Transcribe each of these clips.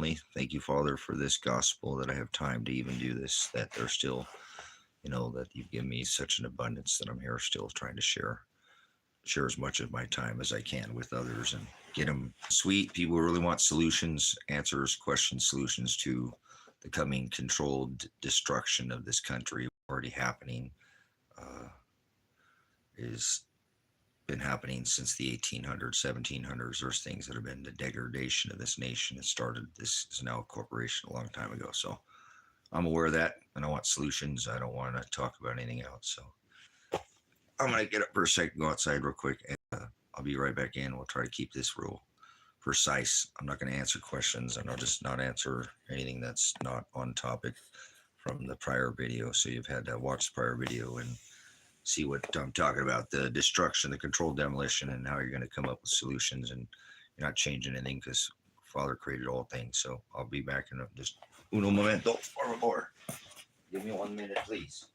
only. Thank you, Father, for this gospel, that I have time to even do this, that there's still, that you've given me such an abundance that I'm here still trying to share as much of my time as I can with others and get them sweet. People who really want solutions, answers, questions, solutions to the coming controlled destruction of this country already happening. Is been happening since the 1800s, 1700s. There's things that have been the degradation of this nation. It started, this is now a corporation a long time ago. So I'm aware of that, and I want solutions. I don't want to talk about anything else. So I'm going to get up for a second, go outside real quick, and I'll be right back in. We'll try to keep this real precise. I'm not going to answer questions, and I'll just not answer anything that's not on topic from the prior video. So you've had to watch the prior video and see what I'm talking about, the destruction, the controlled demolition, and how you're going to come up with solutions, and you're not changing anything because Father created all things. So I'll be back in just uno momento, por favor. Give me 1 minute, please.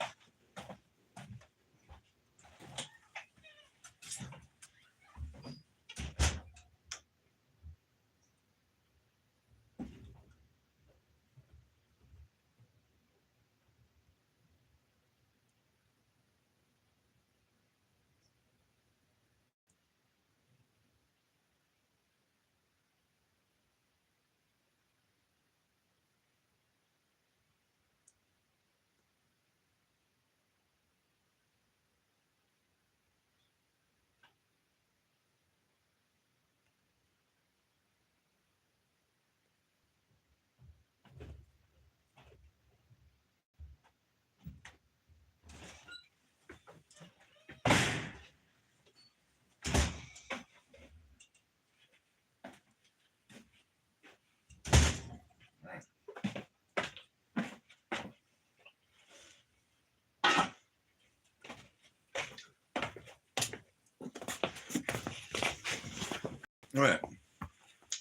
All right,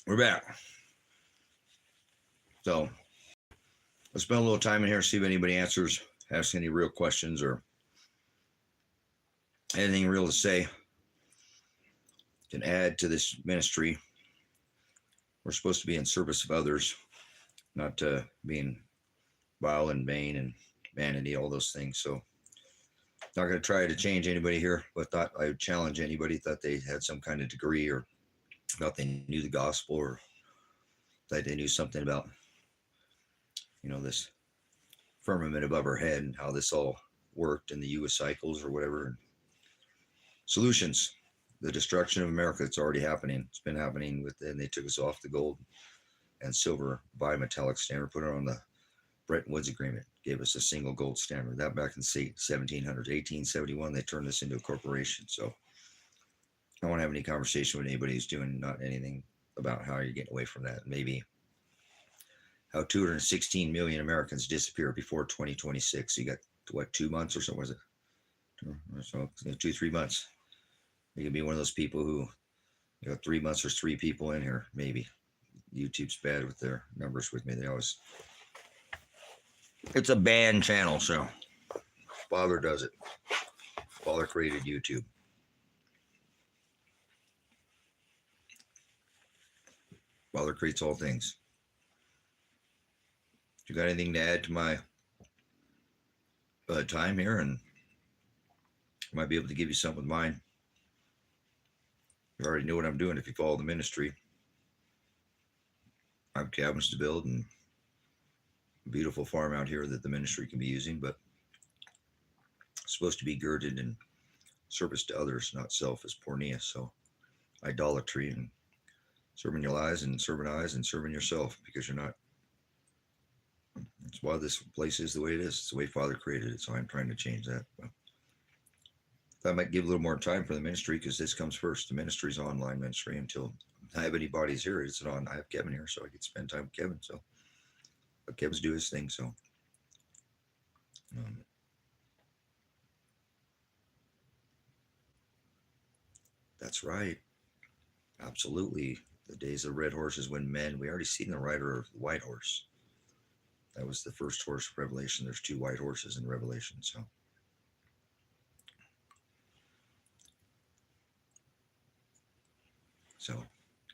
we're back. So let's spend a little time in here, see if anybody answers, ask any real questions or anything real to say, can add to this ministry. We're supposed to be in service of others, not being vile and vain and vanity, all those things. So not going to try to change anybody here, but thought I would challenge anybody, thought they had some kind of degree or thought they knew the gospel or that they knew something about, this firmament above our head and how this all worked in the US cycles or whatever. Solutions, the destruction of America, it's already happening. It's been happening and they took us off the gold and silver bimetallic standard, put it on the Bretton Woods Agreement, gave us a single gold standard. That back in the 1700s, 1871, they turned this into a corporation. So I don't want to have any conversation with anybody who's doing not anything about how you're getting away from that. Maybe how 216 million Americans disappear before 2026. So you got, what, 2 months or so, was it? So 2-3 months. You can be one of those people who, 3 months, there's 3 people in here, maybe. YouTube's bad with their numbers with me. It's a banned channel, so Father does it. Father created YouTube. Father creates all things. If you got anything to add to my time here, and I might be able to give you something with mine. You already know what I'm doing if you follow the ministry. I have cabins to build and a beautiful farm out here that the ministry can be using, but it's supposed to be girded in service to others, not self, as pornea. So idolatry and serving your lies and serving yourself, because you're not. That's why this place is the way it is. It's the way Father created it. So I'm trying to change that. But I might give a little more time for the ministry, because this comes first. The ministry is online ministry until I have any bodies here. It's on. I have Kevin here, so I can spend time with Kevin. So let Kevin's do his thing. So that's right. Absolutely. The days of red horses when men, we already seen the rider of the white horse. That was the first horse of Revelation. There's 2 white horses in Revelation. So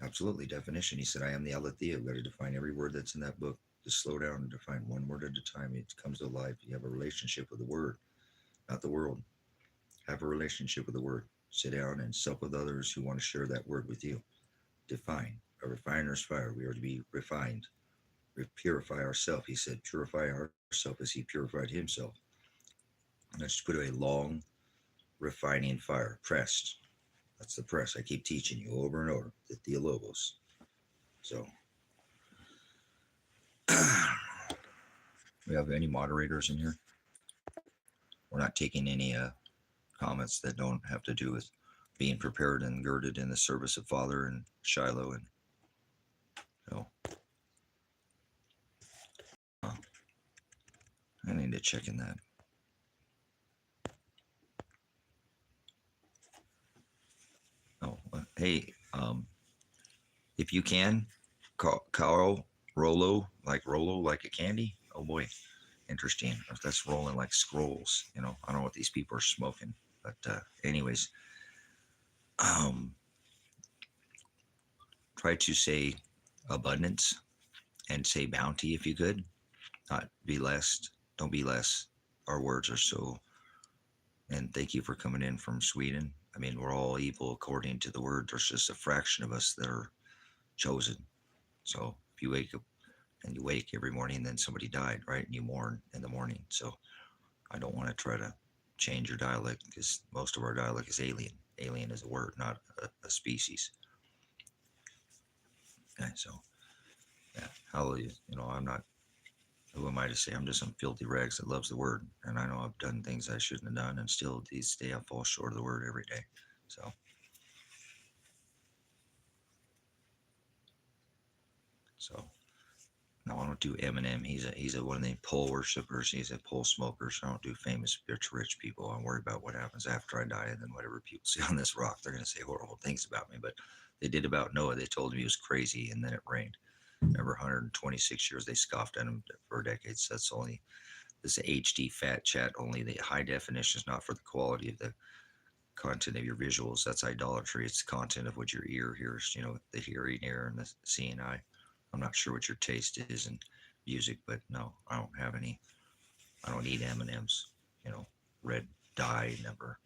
Absolutely. Definition. He said, I am the Aletheia. We've got to define every word that's in that book. Just slow down and define one word at a time. It comes to life. You have a relationship with the word, not the world. Have a relationship with the word. Sit down and sup with others who want to share that word with you. Define. A refiner's fire. We are to be refined. We purify ourselves. He said, purify ourselves as he purified himself. Let's put a long refining fire. Pressed. That's the press. I keep teaching you over and over. The Theologos. So, we have any moderators in here? We're not taking any comments that don't have to do with being prepared and girded in the service of Father and Shiloh. And so, I need to check in that. Oh, hey, if you can, Carl Rolo like a candy. Oh boy, interesting. That's rolling like scrolls. I don't know what these people are smoking, but anyways, try to say abundance and say bounty if you could. Not be less. Don't be less. Our words are so. And thank you for coming in from Sweden. I mean, we're all evil according to the word. There's just a fraction of us that are chosen. So if you wake up and you wake every morning, then somebody died, right? And you mourn in the morning. So I don't want to try to change your dialect because most of our dialect is alien. Alien is a word, not a species. Okay, so yeah, hallelujah. I'm not, who am I to say? I'm just some filthy rags that loves the word. And I know I've done things I shouldn't have done, and still to this day I fall short of the word every day. So no, I don't do Eminem. He's a one of the pole worshippers. He's a pole smoker. So I don't do famous rich people. I'm worried about what happens after I die, and then whatever people see on this rock, they're gonna say horrible things about me. But they did about Noah. They told him he was crazy, and then it rained. Remember, 126 years they scoffed at him for decades. That's only this HD fat chat. Only the high definition is not for the quality of the content of your visuals. That's idolatry. It's the content of what your ear hears. The hearing ear and the seeing eye. I'm not sure what your taste is in music, but no, I don't have any. I don't eat M&Ms. Red dye number.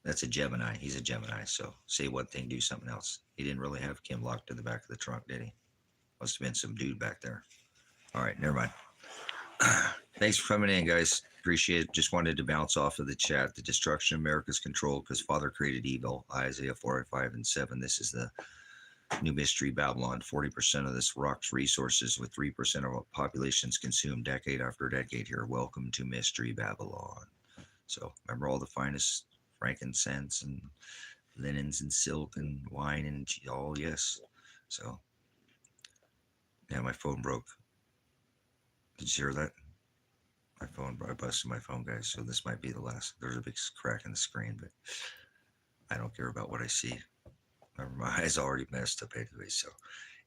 That's a Gemini. He's a Gemini. So say one thing, do something else. He didn't really have Kim locked in the back of the trunk, did he? Must have been some dude back there. All right, never mind. Thanks for coming in, guys. Appreciate it. Just wanted to bounce off of the chat. The destruction of America's control because Father created evil. Isaiah 4:5-7. This is the new mystery Babylon. 40% of this rock's resources, with 3% of populations consumed decade after decade here. Welcome to Mystery Babylon. So remember all the finest frankincense and linens and silk and wine and all, yes. So yeah, my phone broke. Did you hear that? My phone, I busted my phone, guys. So this might be the last. There's a big crack in the screen, but I don't care about what I see. My eyes already messed up anyway. So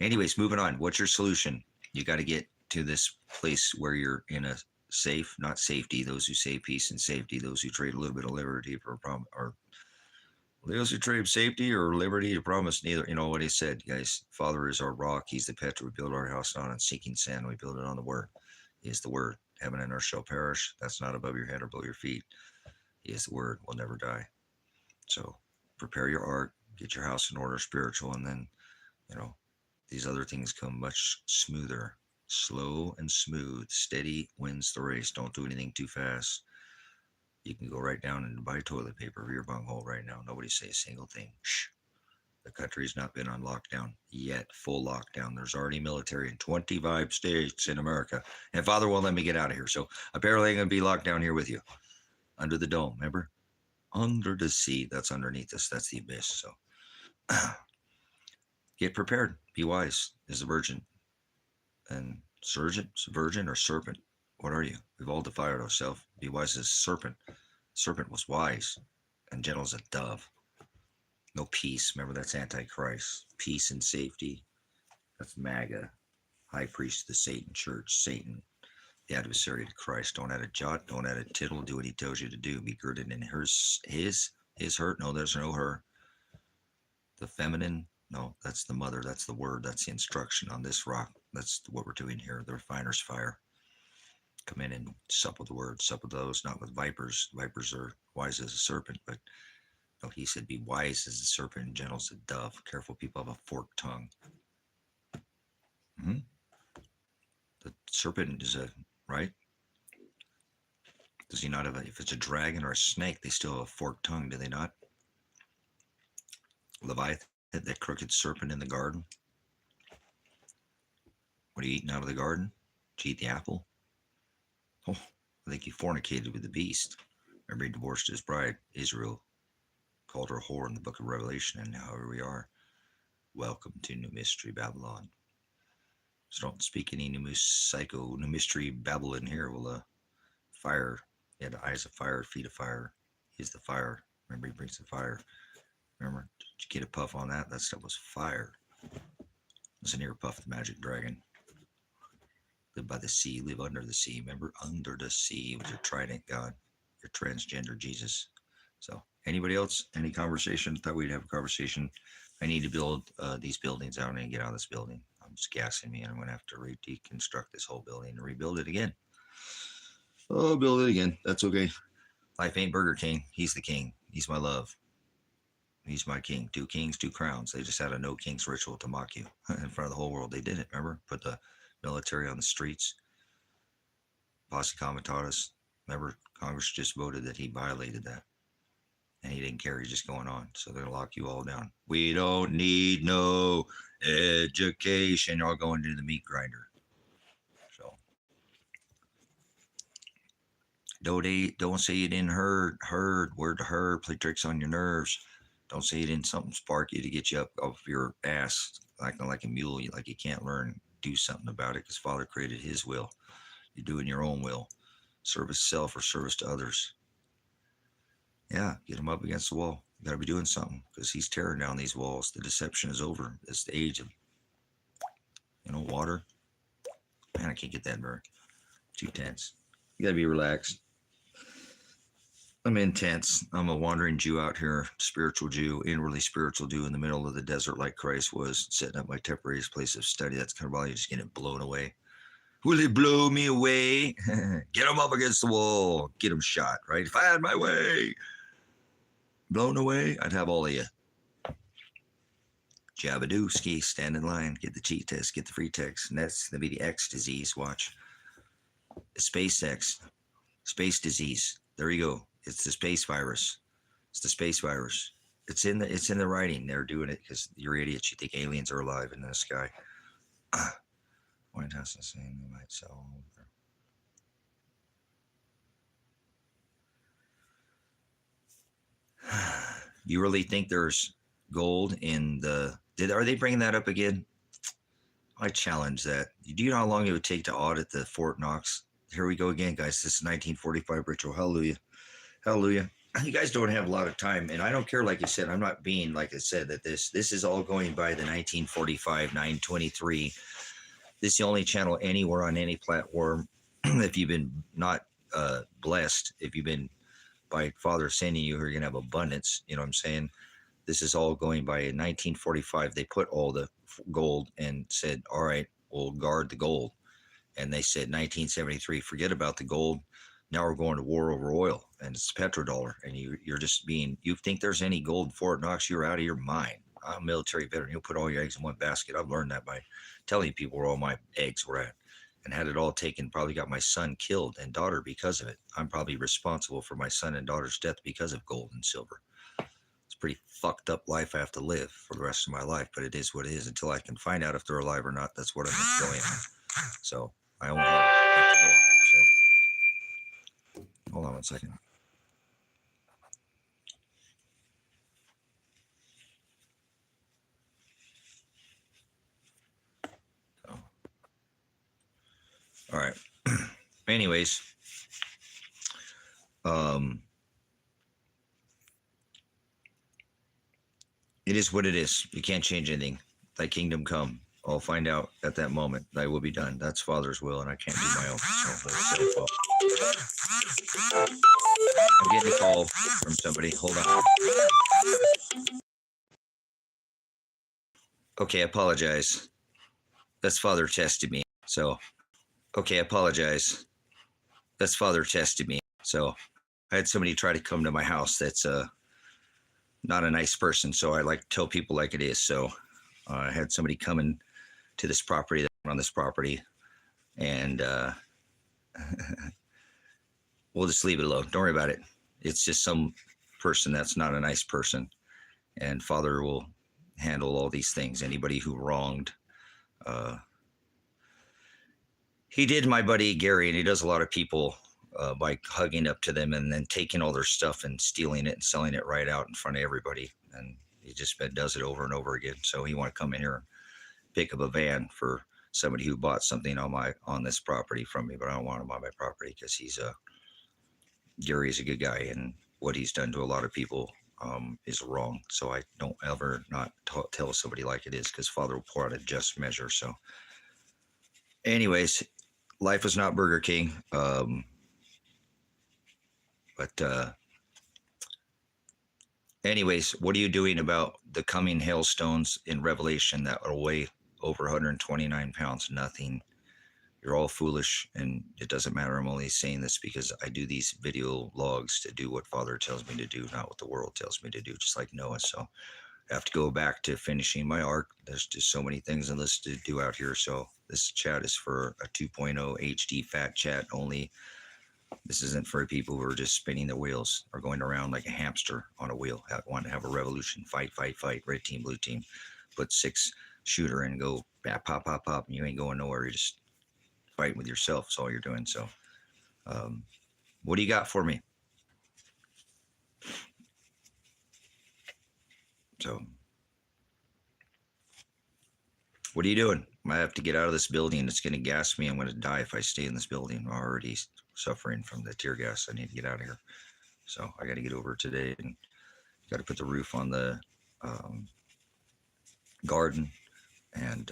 anyways, moving on. What's your solution? You got to get to this place where you're in a safe, not safety. Those who say peace and safety, those who trade a little bit of liberty for a problem, or those who trade safety or liberty to promise neither. You know what he said, guys. Father is our rock. He's the petra we build our house on, and seeking sand we build it on the word. He is the word. Heaven and earth shall perish. That's not above your head or below your feet. He is the word. Will never die. So prepare your art. Get your house in order, spiritual, and then, these other things come much smoother. Slow and smooth. Steady wins the race. Don't do anything too fast. You can go right down and buy toilet paper for your bunghole right now. Nobody say a single thing. Shh. The country's not been on lockdown yet. Full lockdown. There's already military in 25 states in America. And Father won't let me get out of here. So apparently I'm going to be locked down here with you. Under the dome, remember? Under the sea. That's underneath us. That's the abyss. So get prepared. Be wise as a virgin. And virgin or serpent? What are you? We've all defiled ourselves. Be wise as a serpent. Serpent was wise and gentle as a dove. No peace. Remember, that's Antichrist. Peace and safety. That's MAGA. High priest of the Satan church. Satan, the adversary to Christ. Don't add a jot. Don't add a tittle. Do what he tells you to do. Be girded in his hurt. No, there's no her. The feminine No, that's the mother. That's the word. That's the instruction on this rock. That's what we're doing here. The refiner's fire. Come in and sup with the word. Sup with those, not with vipers. Vipers are wise as a serpent, but no, he said, be wise as a serpent and gentle as a dove. Careful, people have a forked tongue. Hmm? The serpent is right? Does he not have if it's a dragon or a snake, they still have a forked tongue, do they not? Leviathan, that crooked serpent in the garden. What are you eating out of the garden? Did you eat the apple? Oh, I think he fornicated with the beast. Remember, he divorced his bride, Israel, called her a whore in the book of Revelation, and now here we are. Welcome to New Mystery Babylon. So don't speak any new mystery Babylon here. We'll fire. He had eyes of fire, feet of fire. He's the fire. Remember, he brings the fire. Remember, did you get a puff on that? That stuff was fire. Listen here, Puff the Magic Dragon. Live by the sea, live under the sea. Remember, under the sea with your trident God, your transgender Jesus. So, anybody else? Any conversation? Thought we'd have a conversation. I need to build these buildings out and get out of this building. I'm just gassing me, and I'm going to have to deconstruct this whole building and rebuild it again. Oh, build it again. That's okay. Life ain't Burger King. He's the king. He's my love. He's my king. 2 kings, 2 crowns. They just had a no kings ritual to mock you in front of the whole world. They did it, remember? Put the military on the streets. Posse Comitatus. Remember, Congress just voted that he violated that. And he didn't care. He's just going on. So they're going to lock you all down. We don't need no education. You're all going to the meat grinder. So don't say you didn't heard word to her, play tricks on your nerves. Don't say you didn't something spark you to get you up off your ass, acting like a mule, like you can't learn. Do something about it, because Father created his will. You're doing your own will. Service self or service to others. Yeah, get him up against the wall. You got to be doing something, because he's tearing down these walls. The deception is over. It's the age of, water. Man, I can't get that very. Too tense. You got to be relaxed. I'm intense. I'm a wandering Jew out here, spiritual Jew, inwardly spiritual Jew in the middle of the desert like Christ was, setting up my temporary place of study. That's kind of why you just getting blown away. Will it blow me away? Get him up against the wall. Get him shot, right? If I had my way. Blown away, I'd have all of you. Jabadooski, stand in line, get the cheat test, get the free text. And that's going to be the X disease, watch. The SpaceX, space disease. There you go. It's the space virus. It's the space virus. It's in the writing. They're doing it because you're idiots. You think aliens are alive in the sky. White House is saying they might sell over. You really think there's gold in the? Are they bringing that up again? I challenge that. Do you know how long it would take to audit the Fort Knox? Here we go again, guys. This is 1945 ritual. Hallelujah. Hallelujah. You guys don't have a lot of time, and I don't care. Like I said, I'm not being like I said that this is all going by the 1945 923. This is the only channel anywhere on any platform. If you've been not blessed, if you've been by Father sending you, you're gonna have abundance. You know what I'm saying? This is all going by 1945. They put all the gold and said, all right, we'll guard the gold. And they said 1973, forget about the gold. Now we're going to war over oil, and it's petrodollar. And you're just you think there's any gold in Fort Knox, you're out of your mind. I'm a military veteran. You'll put all your eggs in one basket. I've learned that by telling people where all my eggs were at, and had it all taken. Probably got my son killed and daughter because of it. I'm probably responsible for my son and daughter's death because of gold and silver. It's a pretty fucked up life I have to live for the rest of my life, but it is what it is until I can find out if they're alive or not. That's what I'm going on. So I only have to go. So hold on one second. All right. Anyways, it is what it is. You can't change anything. Thy kingdom come. I'll find out at that moment. Thy will be done. That's Father's will, and I can't do my own. So I'm getting a call from somebody. Hold on. Okay, I apologize. That's Father tested me. So, okay, I apologize. That's Father tested me. So, I had somebody try to come to my house that's not a nice person. So, I like to tell people like it is. So, I had somebody coming to this property, on this property, and we'll just leave it alone. Don't worry about it. It's just some person that's not a nice person. And Father will handle all these things. Anybody who wronged, he did my buddy Gary, and he does a lot of people by hugging up to them and then taking all their stuff and stealing it and selling it right out in front of everybody. And he just does it over and over again. So he want to come in here and pick up a van for somebody who bought something on this property from me, but I don't want him on my property because Gary's a good guy, and what he's done to a lot of people is wrong. So I don't ever not tell somebody like it is, because Father will pour out a just measure. So anyways, life is not Burger King. But anyways, what are you doing about the coming hailstones in Revelation that will weigh over 129 pounds? Nothing. You're all foolish, and it doesn't matter. I'm only saying this because I do these video logs to do what Father tells me to do, not what the world tells me to do, just like Noah. So I have to go back to finishing my arc. There's just so many things in this to do out here. So this chat is for a 2.0 HD fat chat only. This isn't for people who are just spinning the wheels or going around like a hamster on a wheel. Want to have a revolution, fight, red team, blue team, put 6 shooter and go pop, and you ain't going nowhere. You're just fighting with yourself. That's all you're doing. So what do you got for me? So what are you doing? I have to get out of this building. It's going to gas me. I'm going to die if I stay in this building. I'm already suffering from the tear gas. I need to get out of here. So I got to get over today and got to put the roof on the garden, and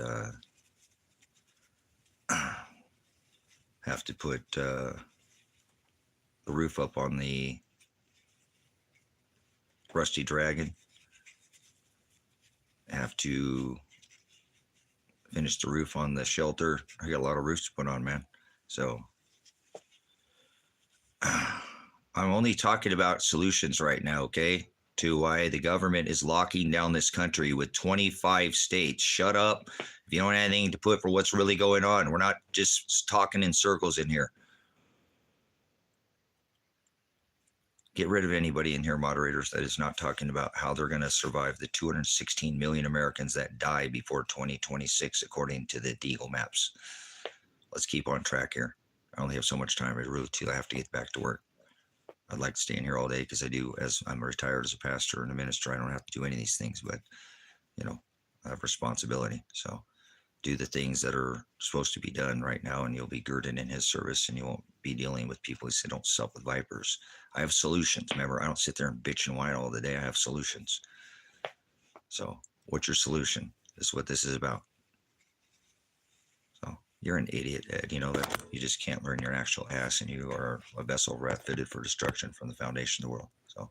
have to put the roof up on the Rusty Dragon. Have to finish the roof on the shelter. I got a lot of roofs to put on, man. So I'm only talking about solutions right now, okay? To why the government is locking down this country with 25 states. Shut up if you don't have anything to put for what's really going on. We're not just talking in circles in here. Get rid of anybody in here, moderators, that is not talking about how they're going to survive the 216 million Americans that die before 2026, according to the Deagle maps. Let's keep on track here. I only have so much time. I have to get back to work. I'd like to stay in here all day because I do, as I'm retired as a pastor and a minister, I don't have to do any of these things, but I have responsibility. So do the things that are supposed to be done right now, and you'll be girded in his service, and you won't be dealing with people who say don't sup with vipers. I have solutions. Remember, I don't sit there and bitch and whine all the day. I have solutions. So what's your solution? This is what this is about. So you're an idiot, Ed. You know that. You just can't learn your actual ass, and you are a vessel of wrath fitted for destruction from the foundation of the world. So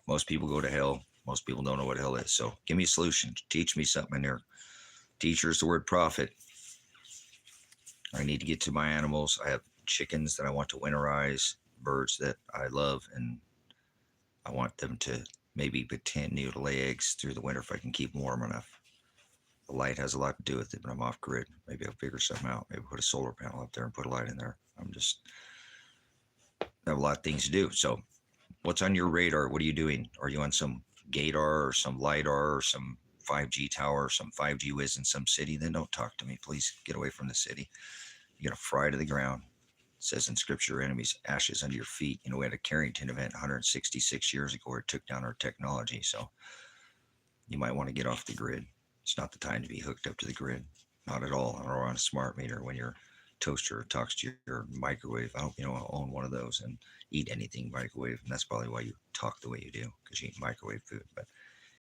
most people go to hell. Most people don't know what hell is. So give me a solution. Teach me something in there. Teacher is the word prophet. I need to get to my animals. I have chickens that I want to winterize, birds that I love, and I want them to maybe continue to lay eggs through the winter if I can keep them warm enough. The light has a lot to do with it, but I'm off grid. Maybe I'll figure something out. Maybe put a solar panel up there and put a light in there. I have a lot of things to do. So what's on your radar? What are you doing? Are you on some Gator or some LiDAR or some 5G tower, some 5G whiz in some city? Then don't talk to me. Please get away from the city. You're going to fry to the ground. It says in scripture, enemies, ashes under your feet. We had a Carrington event 166 years ago where it took down our technology. So you might want to get off the grid. It's not the time to be hooked up to the grid. Not at all. Or on a smart meter when your toaster talks to your microwave. I hope you don't own one of those and eat anything microwave. And that's probably why you talk the way you do, because you eat microwave food. But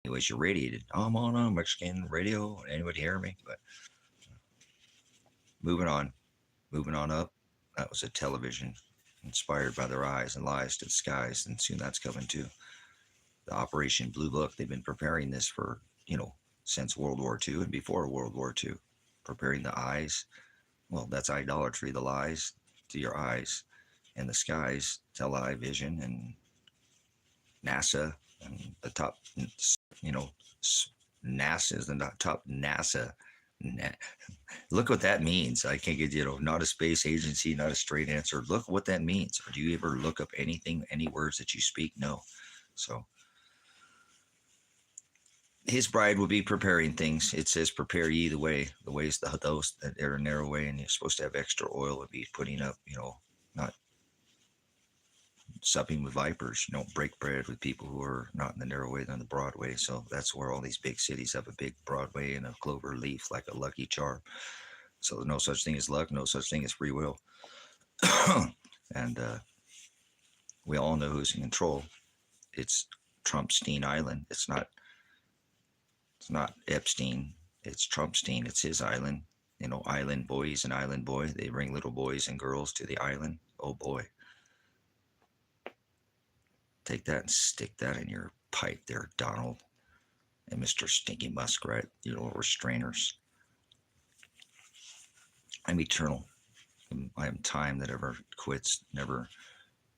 anyways, you're radiated. I'm on a Mexican radio. Anybody hear me? But moving on up. That was a television inspired by their eyes and lies to the skies. And soon that's coming too. The Operation Blue Book, they've been preparing this for, since World War II and before World War II. Preparing the eyes, well, that's idolatry, the lies to your eyes, and the skies, television, and NASA, and the top, you know, NASA is the top NASA. Look what that means. I can't get, not a space agency, not a straight answer. Look what that means. Or do you ever look up anything, any words that you speak? No. So his bride will be preparing things. It says, prepare ye the way. The way is those that are a narrow way, and you're supposed to have extra oil and be putting up, not supping with vipers. You don't break bread with people who are not in the narrow way, they're in the broad way. So that's where all these big cities have a big Broadway and a clover leaf like a lucky charm. So there's no such thing as luck, no such thing as free will. And we all know who's in control. It's Trumpstein Island. It's not Epstein. It's Trumpstein. It's his island. Island boys and island boy. They bring little boys and girls to the island. Oh boy. Take that and stick that in your pipe there, Donald and Mr. Stinky Muskrat, you little restrainers. I'm eternal. I am time that ever quits, never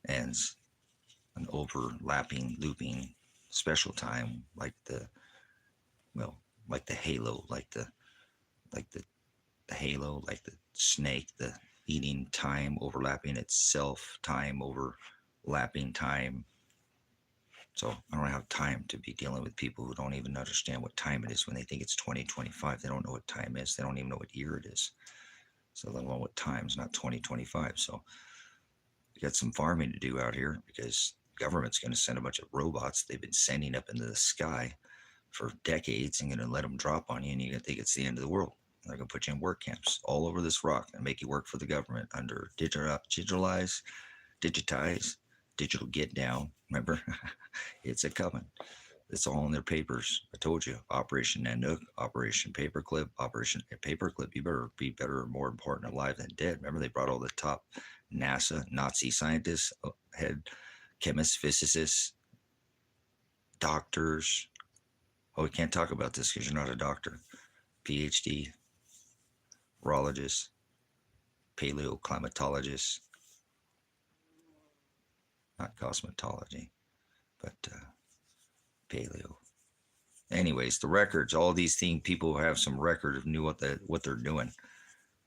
ends. An overlapping, looping, special time, like the halo, like the halo, like the snake, the eating time overlapping itself, time overlapping time. So I don't have time to be dealing with people who don't even understand what time it is when they think it's 2025. They don't know what time is. They don't even know what year it is. So let alone what time is not 2025. So we got some farming to do out here because government's going to send a bunch of robots they've been sending up into the sky for decades and going to let them drop on you, and you're going to think it's the end of the world. They're going to put you in work camps all over this rock and make you work for the government under digitize, digital get down. Remember, it's a coming. It's all in their papers. I told you, Operation Nanook, Operation Paperclip, Operation Paperclip. You better be better or more important alive than dead. Remember, they brought all the top NASA Nazi scientists, head chemists, physicists, doctors. Oh, we can't talk about this because you're not a doctor. PhD, virologist, paleoclimatologist, not cosmetology, but paleo. Anyways, the records, all these things, people who have some record knew what they're doing,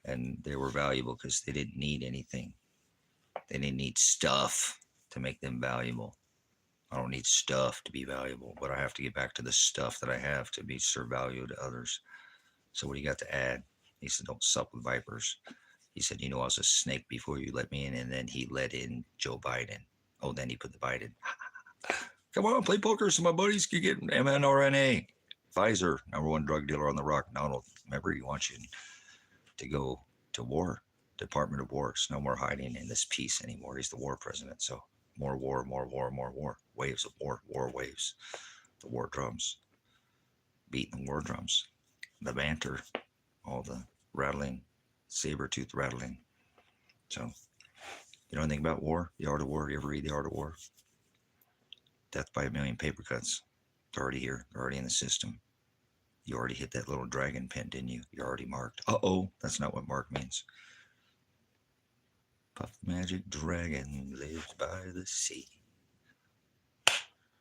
and they were valuable because they didn't need anything. They didn't need stuff to make them valuable. I don't need stuff to be valuable, but I have to get back to the stuff that I have to be serve value to others. So what do you got to add? He said, don't sup with vipers. He said, I was a snake before you let me in, and then he let in Joe Biden. Oh, then he put the Biden. Come on, play poker so my buddies can get mRNA. Pfizer, #1 drug dealer on the rock. Donald, remember, he wants you to go to war. Department of War. It's no more hiding in this peace anymore. He's the war president. So more war, more war, more war. Waves of war, war waves. The war drums. Beating the war drums. The banter. All the rattling. Saber-tooth rattling. So, you know anything about war? The Art of War? You ever read The Art of War? Death by a million paper cuts. They're already here. They're already in the system. You already hit that little dragon pen, didn't you? You're already marked. Uh-oh. That's not what mark means. Puff the magic dragon lives by the sea.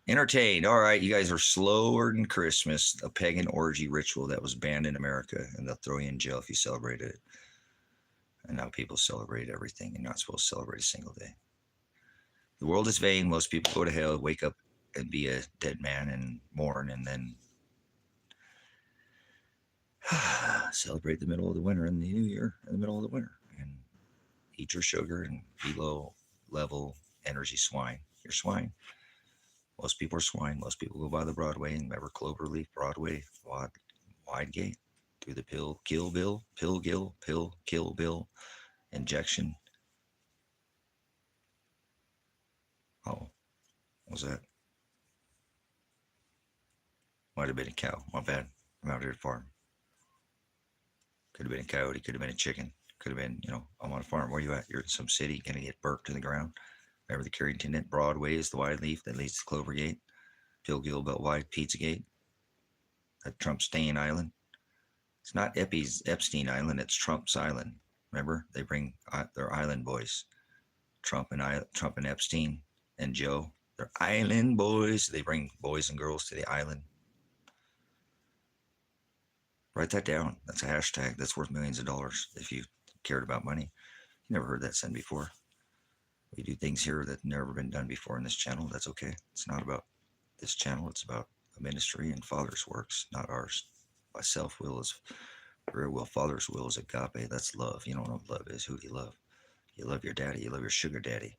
Entertained. All right, you guys are slower than Christmas. A pagan orgy ritual that was banned in America, and they'll throw you in jail if you celebrated it. And now people celebrate everything. You're not supposed to celebrate a single day. The world is vain. Most people go to hell, wake up and be a dead man and mourn, and then celebrate the middle of the winter and the new year in the middle of the winter, and eat your sugar and be low level energy swine. You're swine. Most people are swine. Most people go by the Broadway and remember Cloverleaf, Broadway, wide gate, through the pill, kill bill, pill, kill bill, injection. Oh, what was that? Might have been a cow. My bad. I'm out here at farm. Could have been a coyote. Could have been a chicken. Could have been, I'm on a farm. Where are you at? You're in some city. Going to get burnt to the ground. Remember the Carrington Net? Broadway is the wide leaf that leads to Clover Gate. Pill Belt Wide, Pizza Gate. at Trumpstein Island. It's not Epstein Island, it's Trump's Island. Remember, they bring their island boys, Trump and Epstein and Joe. They're island boys. They bring boys and girls to the island. Write that down. That's a hashtag. That's worth millions of dollars if you cared about money. You never heard that said before. We do things here that never been done before in this channel. That's okay. It's not about this channel. It's about a ministry and Father's works, not ours. My self-will is very well. Father's will is agape. That's love. You don't know what love is. Who do you love? You love your daddy. You love your sugar daddy.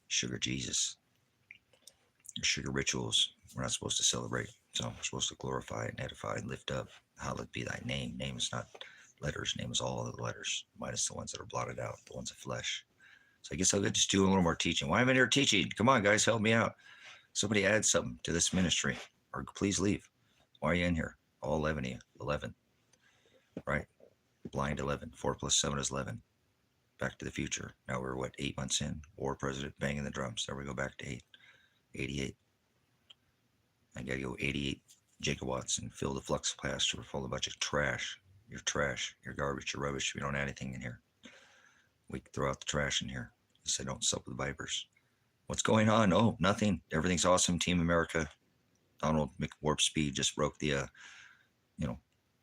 Sugar Jesus. Your sugar rituals. We're not supposed to celebrate. So we're supposed to glorify and edify and lift up. Hallowed be thy name. Name is not letters. Name is all of the letters, minus the ones that are blotted out, the ones of flesh. So I guess I'll just do a little more teaching. Why am I here teaching? Come on, guys, help me out. Somebody add something to this ministry, or please leave. Why are you in here? All 11 of you. 11. Right? Blind 11. 4 plus 7 is 11. Back to the future. Now we're, 8 months in? War president banging the drums. There we go, back to 8. 88. I gotta go 88 gigawatts and fill the flux capacitor full of a bunch of trash. Your trash, your garbage, your rubbish. We don't add anything in here. We throw out the trash in here. You say don't sup with vipers. What's going on? Oh, nothing. Everything's awesome. Team America. Donald McWarp Speed just broke the,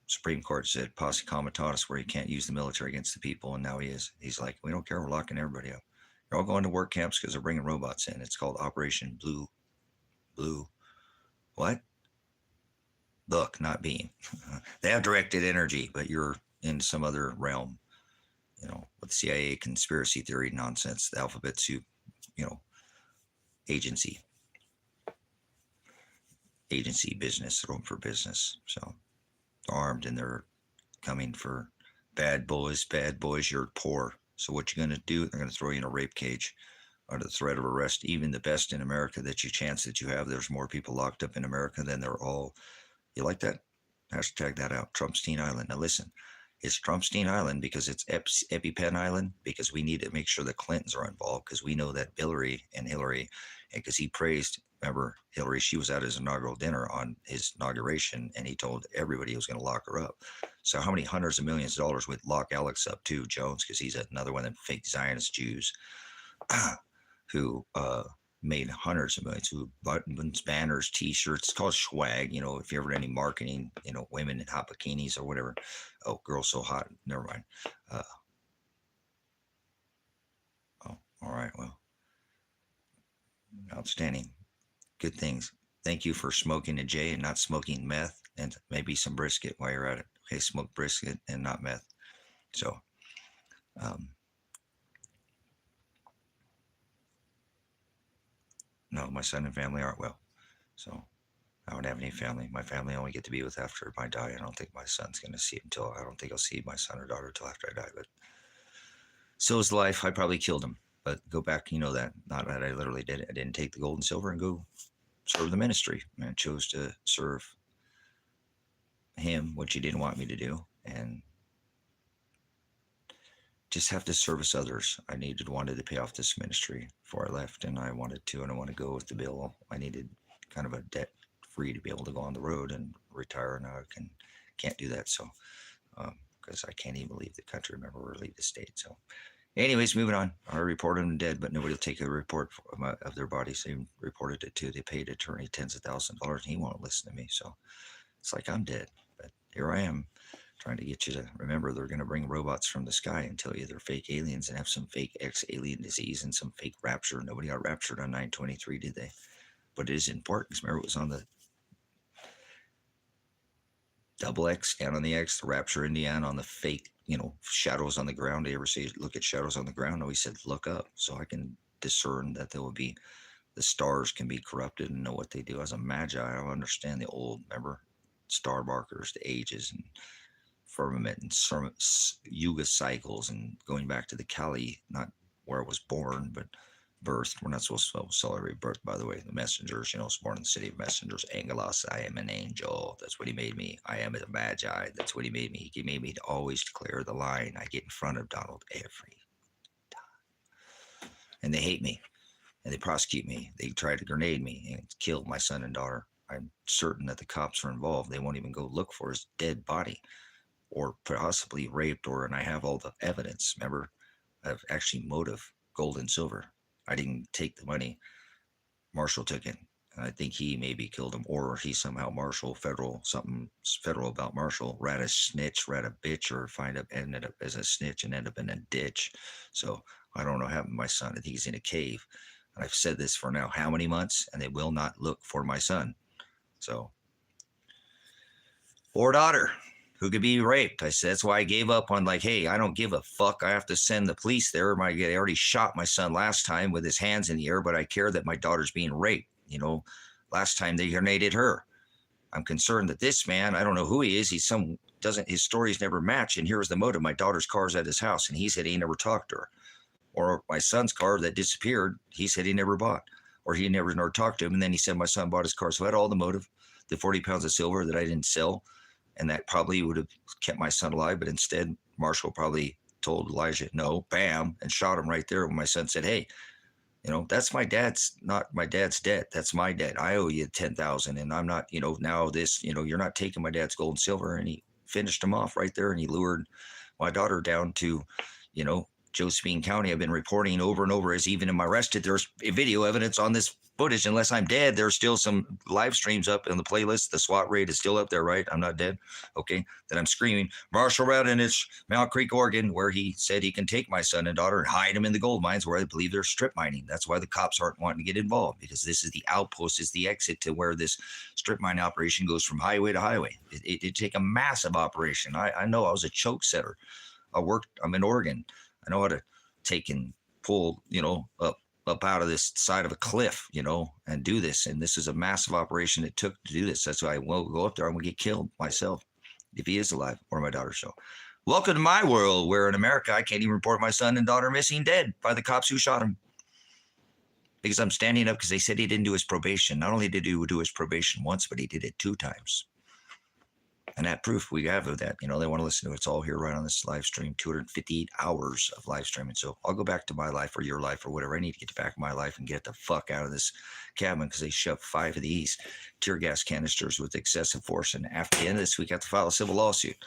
Supreme Court said posse comitatus, where you can't use the military against the people, and now he is. He's like, we don't care. We're locking everybody up. They're all going to work camps because they're bringing robots in. It's called Operation Blue. What? Look, not beam. They have directed energy, but you're in some other realm. With CIA conspiracy theory nonsense, the alphabet soup, agency business, room for business. So they're armed and they're coming for bad boys. You're poor. So what you're going to do, they're going to throw you in a rape cage under the threat of arrest. Even the best in America that you have, there's more people locked up in America than they're all. You like that? Hashtag that out. Trumpstein Island. Now listen, it's Trumpstein Island because it's EpiPen Island, because we need to make sure the Clintons are involved, because we know that Hillary, and because he praised, remember, Hillary, she was at his inaugural dinner on his inauguration, and he told everybody he was going to lock her up. So how many hundreds of millions of dollars would lock Alex up too, Jones, because he's another one of them fake Zionist Jews who made hundreds of millions, who buttons, banners, T-shirts. It's called swag. If you ever did any marketing, women in hot bikinis or whatever. Oh, girls so hot. Never mind. All right. Well, outstanding. Good things. Thank you for smoking a J and not smoking meth, and maybe some brisket while you're at it. Okay, smoke brisket and not meth. So, no, my son and family aren't well. So I don't have any family. My family I only get to be with after I die. I don't think my son's going to see it I don't think I'll see my son or daughter until after I die. But so is life. I probably killed him. But go back, that. Not that I literally did it. I didn't take the gold and silver and go serve the ministry. I chose to serve him, which he didn't want me to do. And just have to service others. I wanted to pay off this ministry before I left, and I wanted to, and I want to go with the bill. I needed kind of a debt free to be able to go on the road and retire. Now I can't do that. So, because I can't even leave the country, remember, or leave the state. So anyways, moving on. I reported them dead, but nobody will take a report of their bodies. They reported it to, they paid attorney tens of thousands of dollars, and he won't listen to me. So it's like I'm dead, but here I am, trying to get you to remember they're going to bring robots from the sky and tell you they're fake aliens and have some fake alien disease and some fake rapture. Nobody got raptured on 9/23, did they? But it is important because remember it was on the double X and on the X, the rapture Indiana on the fake, shadows on the ground. Do you ever see look at shadows on the ground? No, he said, look up so I can discern that there will be, the stars can be corrupted and know what they do. As a magi, I don't understand the old, remember, star markers, the ages and firmament and yuga cycles and going back to the Kali, not where I was born, but birthed. We're not supposed to celebrate birth, by the way. The messengers, was born in the city of messengers. Angelos, I am an angel. That's what he made me. I am a magi. That's what he made me. He made me to always declare the line. I get in front of Donald every time. And they hate me. And they prosecute me. They tried to grenade me and kill my son and daughter. I'm certain that the cops are involved. They won't even go look for his dead body, or possibly raped, and I have all the evidence. Remember, I have actually motive, gold and silver. I didn't take the money. Marshall took it. I think he maybe killed him, or he somehow Marshall, something federal about Marshall, rat a snitch, rat a bitch, or ended up as a snitch and ended up in a ditch. So I don't know what happened to my son. I think he's in a cave. And I've said this for now how many months, and they will not look for my son. So, or daughter who could be raped. I said, that's why I gave up on, like, hey, I don't give a fuck. I have to send the police there. They already shot my son last time with his hands in the air, but I care that my daughter's being raped. Last time they grenaded her. I'm concerned that this man, I don't know who he is. His stories never match. And here's the motive. My daughter's car's at his house, and he said he never talked to her. Or my son's car that disappeared, he said he never bought, or he never talked to him. And then he said my son bought his car. So I had all the motive, the 40 pounds of silver that I didn't sell. And that probably would have kept my son alive. But instead, Marshall probably told Elijah, no, bam, and shot him right there when my son said, hey, that's my dad's, not my dad's debt. That's my debt. I owe you 10,000, and I'm not, now this, you're not taking my dad's gold and silver. And he finished him off right there, and he lured my daughter down to, Josephine County. I've been reporting over and over, as even in my arrested, there's video evidence on this footage. Unless I'm dead, there's still some live streams up in the playlist. The SWAT raid is still up there, right? I'm not dead. Okay. That I'm screaming, Marshall Radinich, Mount Creek, Oregon, where he said he can take my son and daughter and hide them in the gold mines where I believe they're strip mining. That's why the cops aren't wanting to get involved, because this is the outpost, is the exit to where this strip mine operation goes from highway to highway. It'd take a massive operation. I know. I was a choke setter. I'm in Oregon. I know how to take and pull, up out of this side of a cliff, and do this. And this is a massive operation it took to do this. That's why I won't go up there. I'm going to get killed myself if he is alive, or my daughter. So welcome to my world, where in America, I can't even report my son and daughter missing, dead by the cops who shot him. Because I'm standing up because they said he didn't do his probation. Not only did he do his probation once, but he did it 2 times. And that proof we have of that, they want to listen to it. It's all here right on this live stream, 258 hours of live streaming. So I'll go back to my life or your life or whatever. I need to get back to my life and get the fuck out of this cabin, because they shoved 5 of these tear gas canisters with excessive force. And after the end of this week, I have to file a civil lawsuit,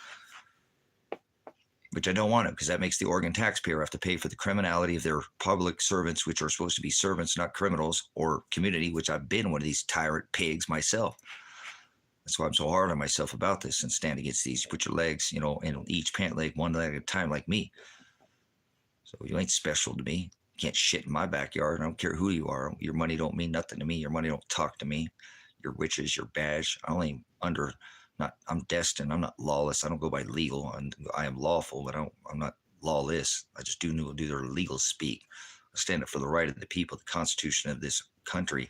which I don't want to, because that makes the Oregon taxpayer have to pay for the criminality of their public servants, which are supposed to be servants, not criminals, or community, which I've been one of these tyrant pigs myself. That's why I'm so hard on myself about this and stand against these. You put your legs, in each pant leg, one leg at a time, like me. So you ain't special to me. You can't shit in my backyard. I don't care who you are. Your money don't mean nothing to me. Your money don't talk to me. Your witches, your badge. I'm destined. I'm not lawless. I don't go by legal. I am lawful, but I'm not lawless. I just do their legal speak. I stand up for the right of the people, the Constitution of this country,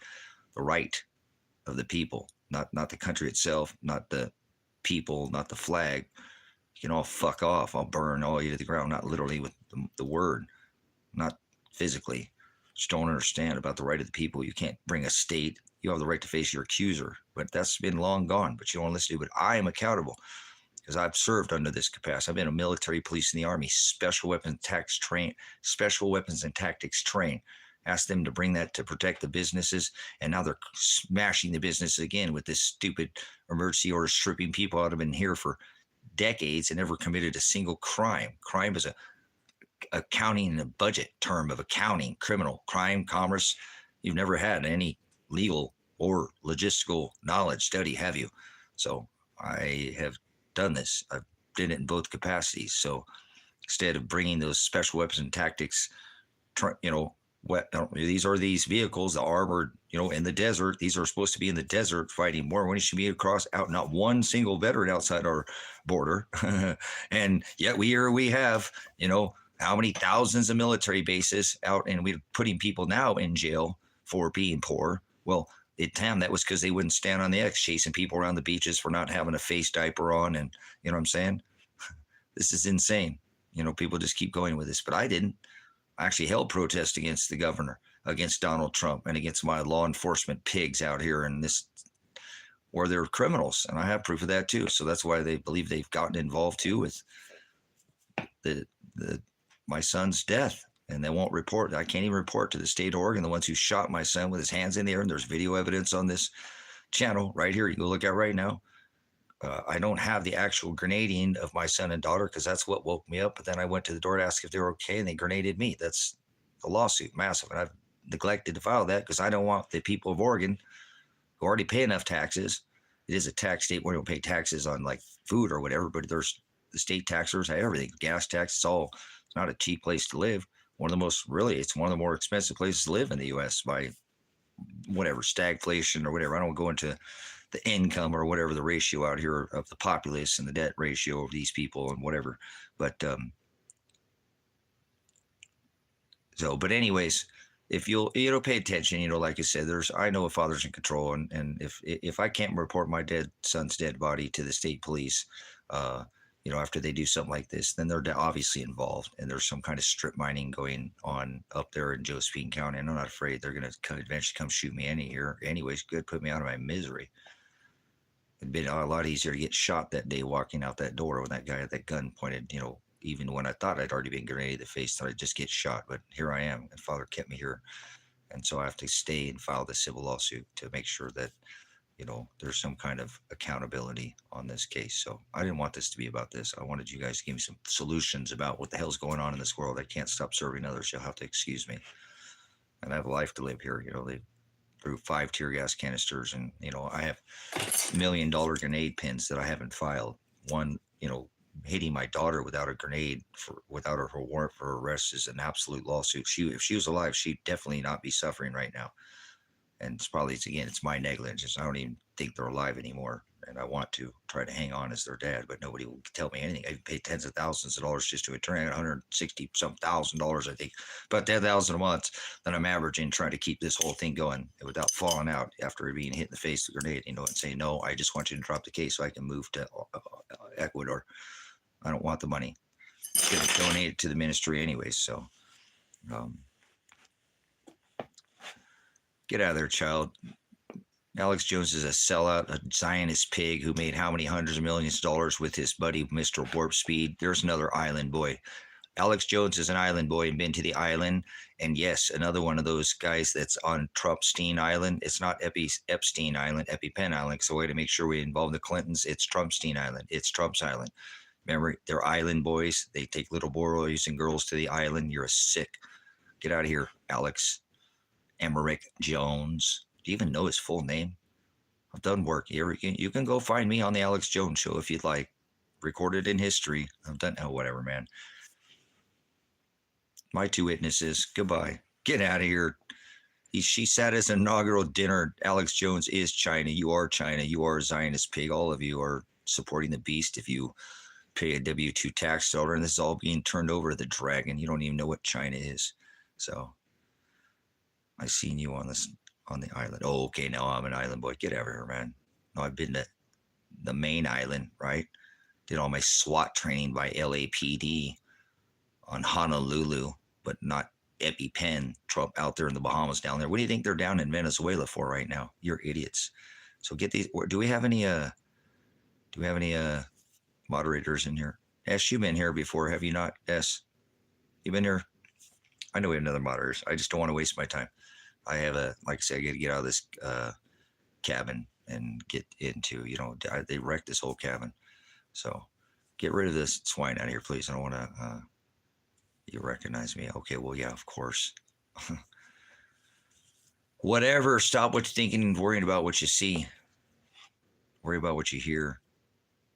the right of the people. Not the country itself, not the people, not the flag. You can all fuck off. I'll burn all you to the ground, not literally with the word, not physically. Just don't understand about the right of the people. You can't bring a state. You have the right to face your accuser, but that's been long gone. But you don't listen to it. But I am accountable, because I've served under this capacity. I've been a military, police in the Army, special weapons and tactics trained. Asked them to bring that to protect the businesses, and now they're smashing the business again with this stupid emergency order, stripping people out. Have been here for decades and never committed a single crime. Crime is a accounting and a budget term of accounting, criminal, crime, commerce. You've never had any legal or logistical knowledge, study, have you? So I have done this. I've did it in both capacities. So instead of bringing those special weapons and tactics, these are these vehicles, the armored, in the desert. These are supposed to be in the desert fighting more when it should be out, not one single veteran outside our border. And yet we have, how many thousands of military bases out, and we're putting people now in jail for being poor. Well, that was because they wouldn't stand on the X, chasing people around the beaches for not having a face diaper on. And you know what I'm saying? This is insane. People just keep going with this, but I didn't. I actually held protests against the governor, against Donald Trump, and against my law enforcement pigs out here in this, where they're criminals. And I have proof of that too. So that's why they believe they've gotten involved too with my son's death. And they won't report. I can't even report to the state of Oregon, the ones who shot my son with his hands in the air. And there's video evidence on this channel right here. You go look at right now. I don't have the actual grenading of my son and daughter because that's what woke me up. But then I went to the door to ask if they were okay, and they grenaded me. That's a lawsuit, massive. And I've neglected to file that because I don't want the people of Oregon who already pay enough taxes. It is a tax state where you don't pay taxes on like food or whatever, but there's the state taxers, everything, gas tax. It's not a cheap place to live. It's one of the more expensive places to live in the U.S. by whatever stagflation or whatever. I don't go into the income or whatever the ratio out here of the populace and the debt ratio of these people and whatever. But but anyways, if you'll pay attention, like I said, I know a father's in control, and if I can't report my dead son's dead body to the state police, after they do something like this, then they're obviously involved, and there's some kind of strip mining going on up there in Josephine County, and I'm not afraid they're going to eventually come shoot me anyways. Good, put me out of my misery. It'd been a lot easier to get shot that day walking out that door when that guy had that gun pointed, even when I thought I'd already been grenaded in the face, thought I'd just get shot. But here I am, and Father kept me here. And so I have to stay and file the civil lawsuit to make sure that, there's some kind of accountability on this case. So I didn't want this to be about this. I wanted you guys to give me some solutions about what the hell's going on in this world. I can't stop serving others. You'll have to excuse me. And I have a life to live here. They threw 5 tear gas canisters, and, I have $1 million grenade pins that I haven't filed. One, hitting my daughter without a grenade without her warrant for arrest is an absolute lawsuit. If she was alive, she'd definitely not be suffering right now. And it's my negligence. I don't even think they're alive anymore. And I want to try to hang on as their dad, but nobody will tell me anything. I paid tens of thousands of dollars just to attorney, $160,000, I think, about $10,000 a month that I'm averaging, trying to keep this whole thing going without falling out after being hit in the face with a grenade, and say, no, I just want you to drop the case so I can move to Ecuador. I don't want the money. I'm going to donate it to the ministry anyways. So, get out of there, child. Alex Jones is a sellout, a Zionist pig who made how many hundreds of millions of dollars with his buddy, Mr. Warp Speed. There's another island boy. Alex Jones is an island boy and been to the island. And yes, another one of those guys that's on Trumpstein Island. It's not Epstein Island, EpiPen Island. So we got to make sure we involve the Clintons. It's Trumpstein Island. It's Trump's island. Remember, they're island boys. They take little boys and girls to the island. You're a sick. Get out of here, Alex Emmerich Jones. Do you even know his full name? I've done work. You can go find me on the Alex Jones Show if you'd like. Recorded in history. I've done, whatever, man. My 2 witnesses. Goodbye. Get out of here. She sat as an inaugural dinner. Alex Jones is China. You are China. You are a Zionist pig. All of you are supporting the beast if you pay a W-2 tax dollar, and this is all being turned over to the dragon. You don't even know what China is. So I seen you on the island. Oh, okay, now I'm an island boy. Get over here, man. No, I've been to the main island, right? Did all my SWAT training by LAPD on Honolulu, but not EpiPen. Trump out there in the Bahamas down there. What do you think they're down in Venezuela for right now? You're idiots. So get these. Do we have any moderators in here? S, you've been here before, have you not? S, you been here? I know we have another moderators. I just don't want to waste my time. I have like I said, I got to get out of this cabin and get into, they wrecked this whole cabin. So get rid of this swine out of here, please. I don't want to, you recognize me. Okay, well, yeah, of course. Whatever, stop what you're thinking and worrying about what you see. Worry about what you hear.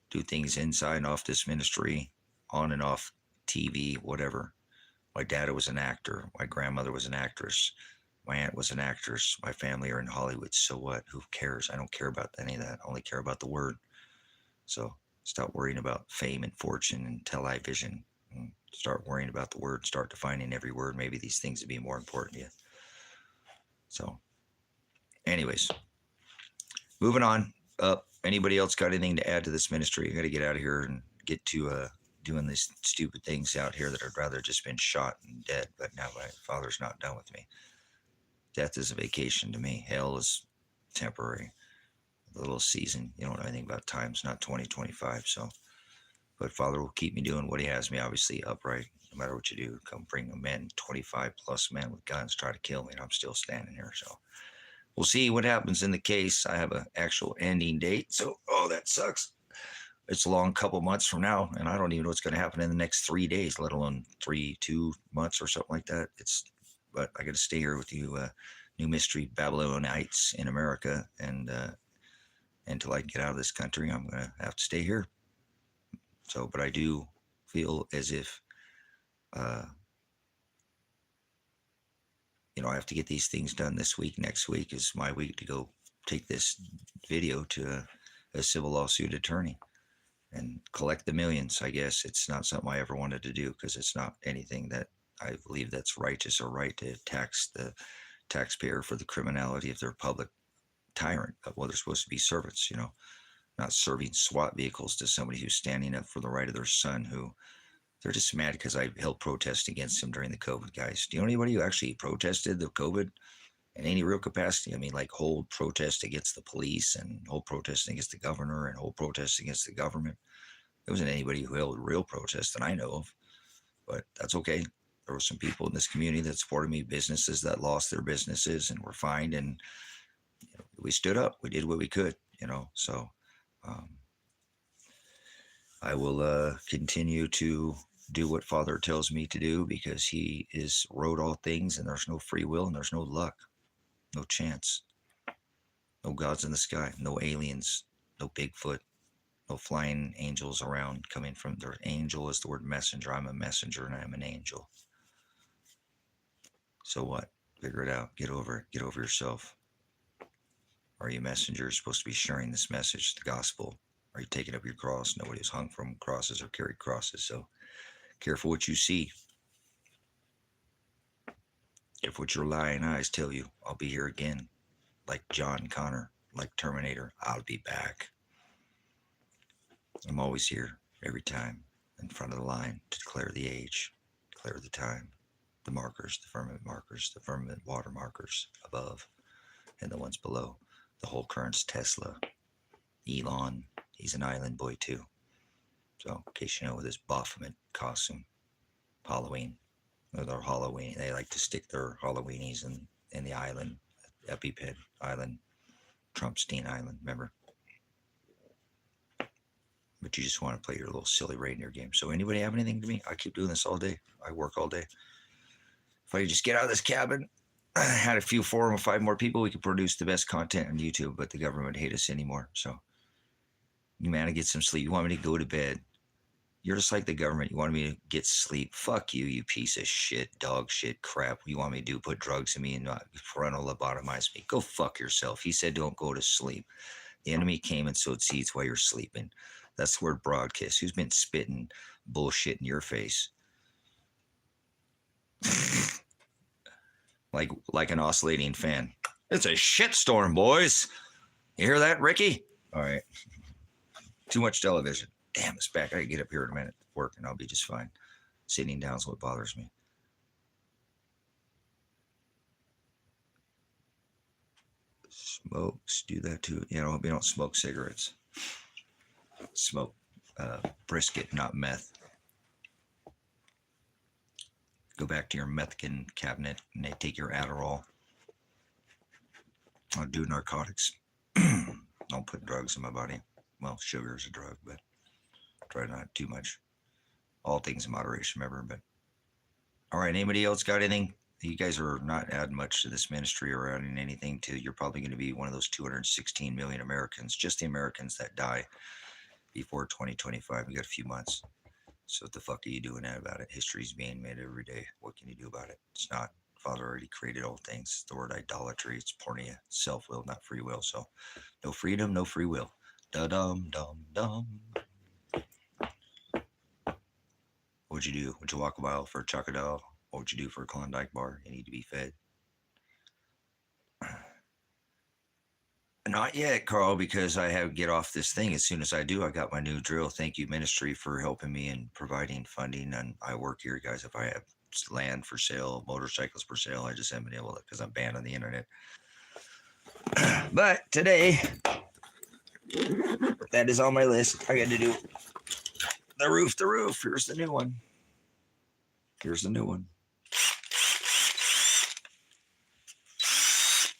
Do things inside and off this ministry, on and off TV, whatever. My dad was an actor. My grandmother was an actress. My aunt was an actress. My family are in Hollywood. So what? Who cares? I don't care about any of that. I only care about the word. So stop worrying about fame and fortune and television. And start worrying about the word. Start defining every word. Maybe these things would be more important to you. So anyways, moving on up. Anybody else got anything to add to this ministry? I got to get out of here and get to doing these stupid things out here that I'd rather just been shot and dead. But now my father's not done with me. Death is a vacation to me. Hell is temporary. The little season. You don't know anything about times, not 2025. So, but Father will keep me doing what he has me, obviously upright. No matter what you do, come bring a men, 25 plus men with guns, try to kill me, and I'm still standing here. So we'll see what happens in the case. I have an actual ending date. So, oh, that sucks. It's a long couple months from now, and I don't even know what's going to happen in the next 3 days, let alone 2 months or something like that. But I got to stay here with you, new mystery Babylonites in America, and until I can get out of this country, I'm going to have to stay here. So, but I do feel as if, I have to get these things done this week. Next week is my week to go take this video to a civil lawsuit attorney and collect the millions. I guess it's not something I ever wanted to do because it's not anything that I believe that's righteous or right to tax the taxpayer for the criminality of their public tyrant. Well, they're supposed to be servants, not serving SWAT vehicles to somebody who's standing up for the right of their son, who they're just mad because I held protests against them during the COVID, guys. Do you know anybody who actually protested the COVID in any real capacity? I mean, like hold protest against the police and hold protest against the governor and hold protest against the government. There wasn't anybody who held real protest that I know of, but that's okay. There were some people in this community that supported me, businesses that lost their businesses and were fined, and we stood up. We did what we could, so I will continue to do what Father tells me to do, because he wrote all things, and there's no free will and there's no luck, no chance, no gods in the sky, no aliens, no Bigfoot, no flying angels around coming from their angel is the word messenger. I'm a messenger and I'm an angel. So what? Figure it out. Get over it. Get over yourself. Are you a messenger? You're supposed to be sharing this message, the gospel. Are you taking up your cross? Nobody has hung from crosses or carried crosses. So careful what you see. If what your lying eyes tell you, I'll be here again. Like John Connor, like Terminator, I'll be back. I'm always here, every time, in front of the line to declare the age, declare the time, the markers, the firmament water markers above, and the ones below. The whole current's Tesla. Elon, he's an island boy too. So, in case you know, with his Baphomet costume, Halloween, or their Halloween, they like to stick their Halloweenies in the island, Epiped Island, Trumpstein Island, remember? But you just want to play your little silly reindeer game. So anybody have anything to me? I keep doing this all day. I work all day. If I just get out of this cabin, had a few 4 or 5 more people, we could produce the best content on YouTube, but the government hate us anymore. So you man, to get some sleep. You want me to go to bed? You're just like the government. You want me to get sleep? Fuck you, you piece of shit, dog shit, crap. You want me to do? Put drugs in me and frontal lobotomize me? Go fuck yourself. He said don't go to sleep. The enemy came and sowed seeds while you're sleeping. That's the word broadcast. Who's been spitting bullshit in your face? like an oscillating fan. It's a shitstorm, boys. You hear that, Ricky? All right. Too much television. Damn, it's back. I can get up here in a minute, work, and I'll be just fine. Sitting down is what bothers me. Smokes do that too. We don't smoke cigarettes. Smoke brisket, not meth. Go back to your methkin cabinet and they take your Adderall. Don't do narcotics. Don't put drugs in my body. Well, sugar is a drug, but try not too much. All things in moderation, remember. But all right, anybody else got anything? You guys are not adding much to this ministry or adding anything to. You're probably going to be one of those 216 million Americans, just the Americans that die before 2025. We got a few months. So what the fuck are you doing about it? History's being made every day. What can you do about it? It's not. Father already created all things. It's the word idolatry. It's pornea, self-will, not free will. So no freedom, no free will. Da-dum-dum-dum. What'd you do? Would you walk a mile for a chocodile? What would you do for a Klondike bar? You need to be fed. Not yet, Carl, because I have to get off this thing. As soon as I do, I got my new drill. Thank you, ministry, for helping me and providing funding. And I work here, guys. If I have land for sale, motorcycles for sale, I just haven't been able to because I'm banned on the internet. But today, that is on my list. I got to do the roof. Here's the new one.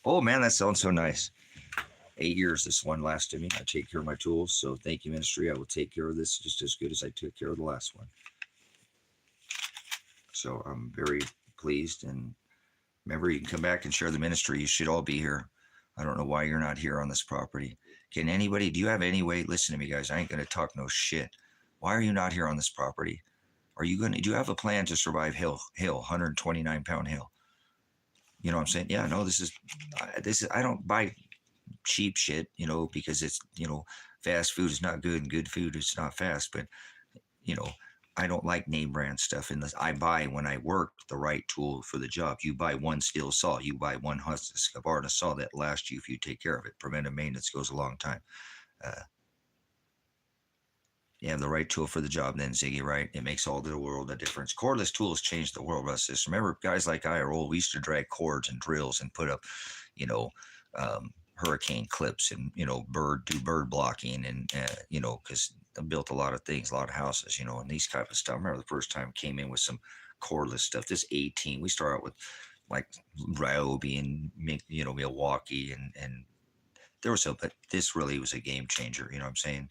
Oh man, that sounds so nice. 8 years this one lasted me. I take care of my tools. So thank you, ministry. I will take care of this just as good as I took care of the last one. So I'm very pleased. And remember, you can come back and share the ministry. You should all be here. I don't know why you're not here on this property. Can anybody, do you have any way? Listen to me, guys. I ain't going to talk no shit. Why are you not here on this property? Are you going to, do you have a plan to survive hill, 129-pound hill? You know what I'm saying? Yeah, no, this is, I don't buy cheap shit, because it's, fast food is not good and good food is not fast. But, you know, I don't like name brand stuff. I buy, when I work, the right tool for the job. You buy one steel saw, you buy one Husqvarna saw that lasts you if you take care of it. Preventive maintenance goes a long time. You have the right tool for the job, then Ziggy, right? It makes all the world a difference. Cordless tools changed the world, Russ. Remember, guys like I are old. We used to drag cords and drills and put up, hurricane clips and, do bird blocking and, because I built a lot of things, a lot of houses, and these type of stuff. I remember the first time I came in with some cordless stuff. This 18, we start out with like Ryobi and, Milwaukee and there was but this really was a game changer. You know what I'm saying?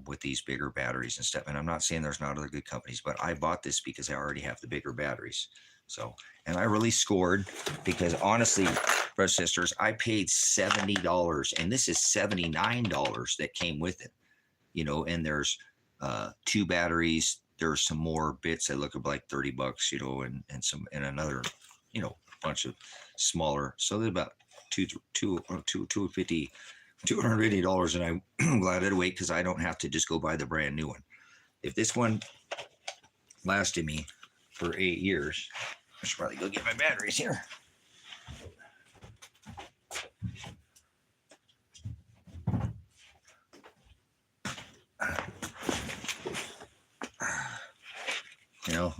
With these bigger batteries and stuff. And I'm not saying there's not other good companies, but I bought this because I already have the bigger batteries. So, and I really scored because honestly, brothers and sisters, I paid $70 and this is $79 that came with it, and there's two batteries. There's some more bits that look like $30, and some, and another, bunch of smaller. So they're about $250, $280, and I'm glad I wait because I don't have to just go buy the brand new one. If this one lasted me for 8 years, I should probably go get my batteries here.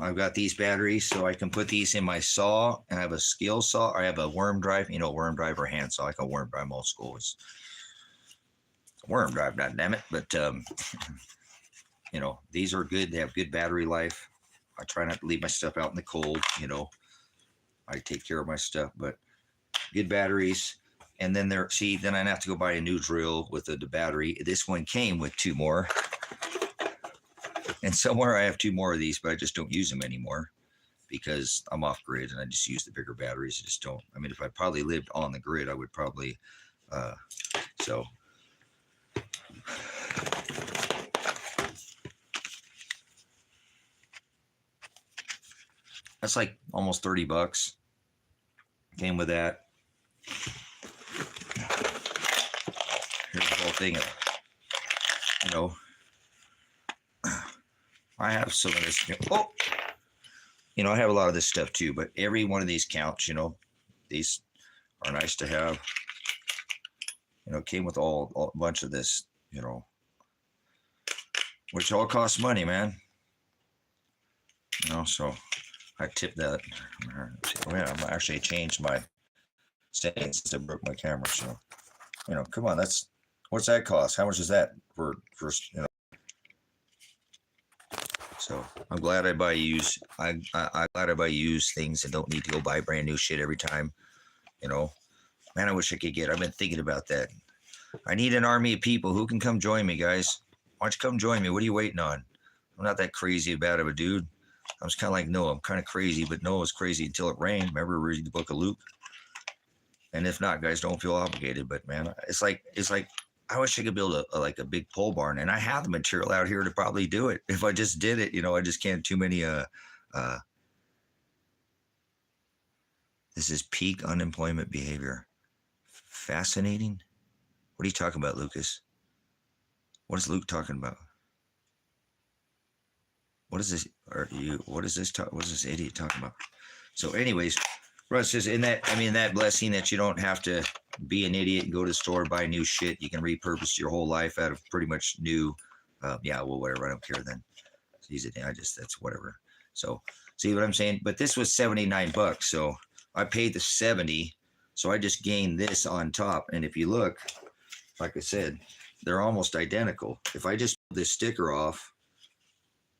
I've got these batteries so I can put these in my saw, and I have a skill saw. I have a worm drive, worm drive or hand saw, like a worm drive, old school. It's a worm drive, god damn it. But, these are good. They have good battery life. I try not to leave my stuff out in the cold. I take care of my stuff, but good batteries. And then then I have to go buy a new drill with the battery. This one came with two more. And somewhere I have two more of these, but I just don't use them anymore because I'm off grid and I just use the bigger batteries. I just don't. I mean, if I probably lived on the grid, I would probably, so. That's like almost $30. Came with that. Here's the whole thing of, I have some of this. I have a lot of this stuff too, but every one of these counts. These are nice to have. Came with a bunch of this. Which all costs money, man. So I tipped that. I'm actually changed my settings since I broke my camera. So, come on, what's that cost? How much is that for So I'm glad I buy used. I'm glad I buy used things and don't need to go buy brand new shit every time. Man, I wish I could I've been thinking about that. I need an army of people who can come join me, guys. Why don't you come join me? What are you waiting on? I'm not that crazy bad of a dude. I was kind of like Noah. I'm kind of crazy, but Noah was crazy until it rained. Remember reading the book of Luke? And if not, guys, don't feel obligated. But man, it's like I wish I could build a big pole barn, and I have the material out here to probably do it. If I just did it, I just can't. Too many. This is peak unemployment behavior. Fascinating. What are you talking about, Lucas? What is Luke talking about? What is this? What is this? What is this idiot talking about? So, anyways, Russ says, that blessing that you don't have to be an idiot and go to the store and buy new shit. You can repurpose your whole life out of pretty much new. Whatever. I don't care then. That's whatever. So, see what I'm saying? But this was $79. So I paid the 70. So I just gained this on top. And if you look, like I said, they're almost identical. If I just pull this sticker off,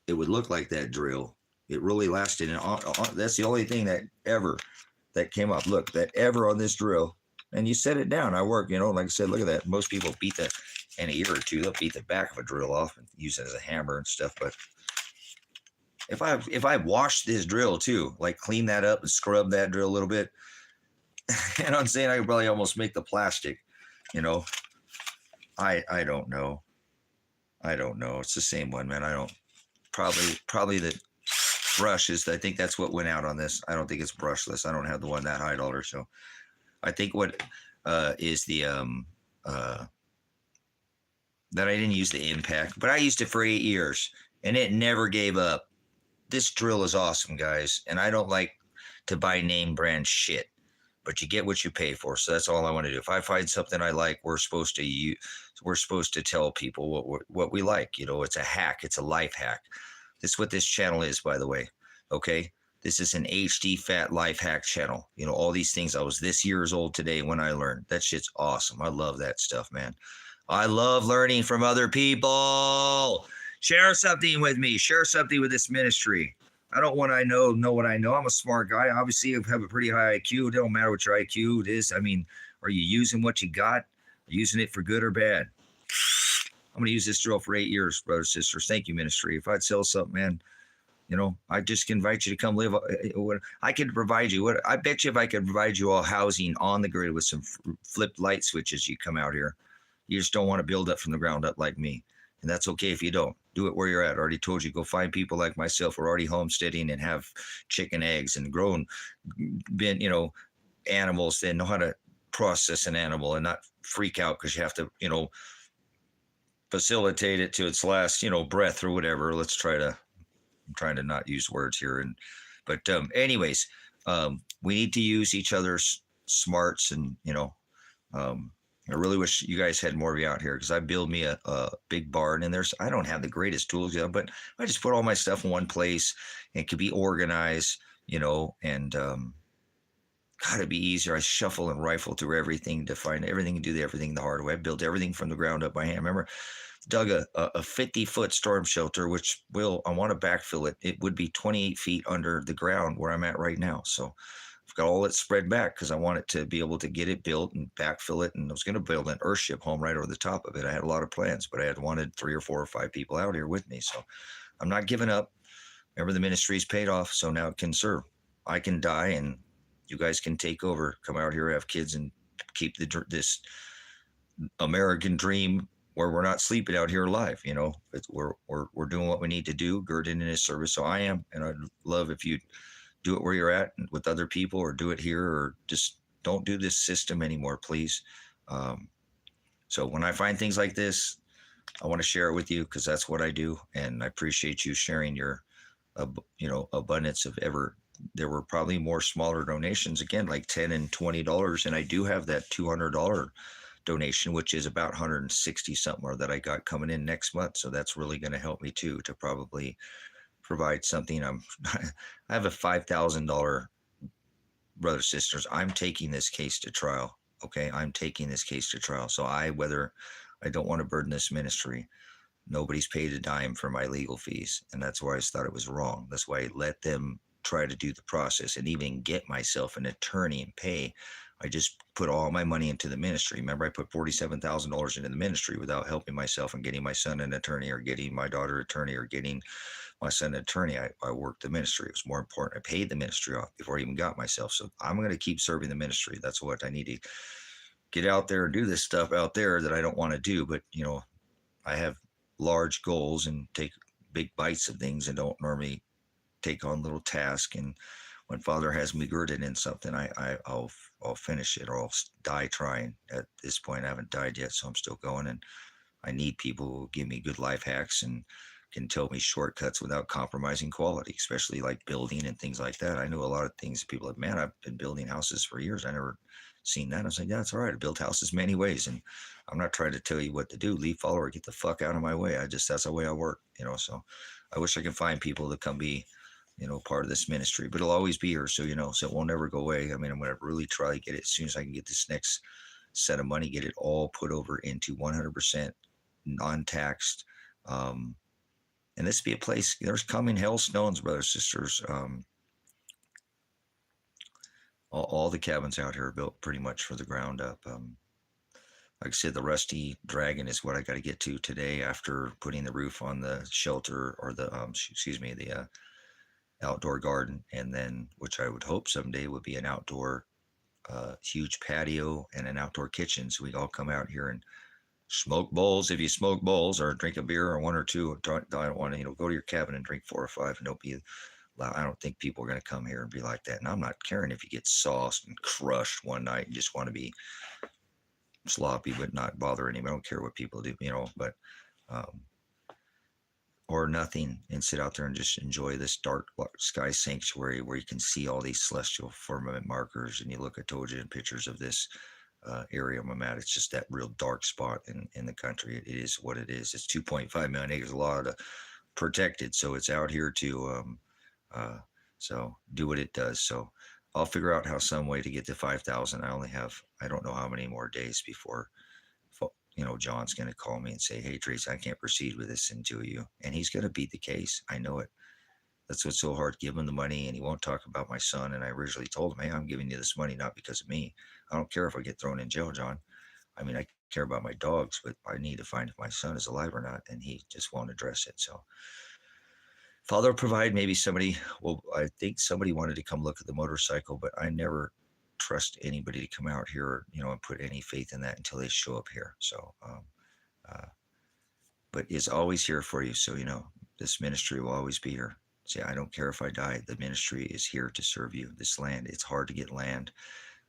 it would look like that drill. It really lasted. And that's the only thing that came up. Look, that ever on this drill, and you set it down. I work, like I said, look at that. Most people beat that in a year or two. They'll beat the back of a drill off and use it as a hammer and stuff. But if I wash this drill too, like clean that up and scrub that drill a little bit, I'm saying I could probably almost make the plastic. I don't know. I don't know. It's the same one, man. I don't probably the brush is. I think that's what went out on this. I don't think it's brushless. I don't have the one that high dollar. So I think what is the that I didn't use the impact, but I used it for 8 years and it never gave up. This drill is awesome, guys, and I don't like to buy name brand shit, but you get what you pay for. So that's all I want to do. If I find something I like, we're supposed to tell people what we like. It's a hack. It's a life hack. This is what this channel is, by the way. Okay, this is an HD fat life hack channel. All these things. I was this years old today when I learned. That shit's awesome. I love that stuff, man. I love learning from other people. Share something with me. Share something with this ministry. I don't want to know what I know. I'm a smart guy. Obviously, I have a pretty high IQ. It don't matter what your IQ is. I mean, are you using what you got? Are you using it for good or bad? I'm going to use this drill for 8 years, brothers and sisters. Thank you, ministry. If I'd sell something, man, I just invite you to come live. I could provide you. I bet you if I could provide you all housing on the grid with some flipped light switches, you come out here. You just don't want to build up from the ground up like me. And that's okay if you don't. Do it where you're at. I already told you, go find people like myself who are already homesteading and have chicken eggs and animals. They know how to process an animal and not freak out because you have to, facilitate it to its last, breath or whatever. I'm trying to not use words here. But anyways, we need to use each other's smarts and, I really wish you guys had more of you out here because I build me a big barn and I don't have the greatest tools, but I just put all my stuff in one place and it could be organized, and gotta be easier. I shuffle and rifle through everything to find everything and do everything the hard way. I built everything from the ground up by hand. Remember, dug a 50-foot storm shelter, which I want to backfill it. It would be 28 feet under the ground where I'm at right now. So I've got all it spread back because I want it to be able to get it built and backfill it. And I was going to build an earthship home right over the top of it. I had a lot of plans, but I had wanted 3 or 4 or 5 people out here with me. So I'm not giving up. Remember, the ministry's paid off, so now it can serve. I can die and you guys can take over, come out here, have kids, and keep this American dream where we're not sleeping out here alive. We're doing what we need to do, girded in His service. So I am, and I'd love if you do it where you're at with other people, or do it here, or just don't do this system anymore, please. So when I find things like this, I want to share it with you because that's what I do, and I appreciate you sharing your, abundance of ever. There were probably more smaller donations, again, like $10 and $20, and I do have that $200 donation, which is about 160 something that I got coming in next month. So that's really going to help me too, to probably provide something. I have a $5,000, brothers, sisters. I'm taking this case to trial. Okay. I'm taking this case to trial. So whether I don't want to burden this ministry, nobody's paid a dime for my legal fees. And that's why I thought it was wrong. That's why I let them try to do the process and even get myself an attorney and pay. I just put all my money into the ministry. Remember, I put $47,000 into the ministry without helping myself and getting my son an attorney, or getting my daughter an attorney, or getting my son an attorney. I worked the ministry. It was more important. I paid the ministry off before I even got myself. So I'm going to keep serving the ministry. That's what I need to get out there and do this stuff out there that I don't want to do. But, I have large goals and take big bites of things and don't normally take on little tasks. And when Father has me girded in something, I'll finish it, or I'll die trying. At this point, I haven't died yet, so I'm still going. And I need people who give me good life hacks and can tell me shortcuts without compromising quality, especially like building and things like that. I know a lot of things. People like, man, I've been building houses for years. I never seen that. I was like, yeah, it's all right. I built houses many ways, and I'm not trying to tell you what to do. Leave, follow, or get the fuck out of my way. That's the way I work, So I wish I could find people to come be, part of this ministry, but it'll always be here. So, so it won't never go away. I mean, I'm going to really try to get it as soon as I can get this next set of money, get it all put over into 100% non-taxed. And this be a place, there's coming hailstones, brothers, sisters. All the cabins out here are built pretty much for the ground up. Like I said, the Rusty Dragon is what I got to get to today after putting the roof on the shelter, or the excuse me, the outdoor garden, and then, which I would hope someday would be an outdoor huge patio and an outdoor kitchen, so we all come out here and smoke bowls if you smoke bowls, or drink a beer or one or two. I don't want to, go to your cabin and drink 4 or 5 and don't be loud. I don't think people are going to come here and be like that. And I'm not caring if you get sauced and crushed one night and just want to be sloppy but not bother anyone. I don't care what people do, but um, or nothing, and sit out there and just enjoy this dark sky sanctuary where you can see all these celestial firmament markers. And I told you in pictures of this area I'm at, it's just that real dark spot in the country. It is what it is. It's 2.5 million acres, a lot of protected, so it's out here to so do what it does. So I'll figure out some way to get to 5,000. I don't know how many more days before John's going to call me and say, hey, Tracy, I can't proceed with this until you, and he's going to beat the case. I know it. That's what's so hard. Give him the money, and he won't talk about my son. And I originally told him, hey, I'm giving you this money not because of me. I don't care if I get thrown in jail, John. I mean, I care about my dogs, but I need to find if my son is alive or not, and he just won't address it. So Father will provide. Maybe somebody, well, I think somebody wanted to come look at the motorcycle, but I never trust anybody to come out here, and put any faith in that until they show up here. So, but is always here for you. So, this ministry will always be here. See, I don't care if I die. The ministry is here to serve you. This land, it's hard to get land,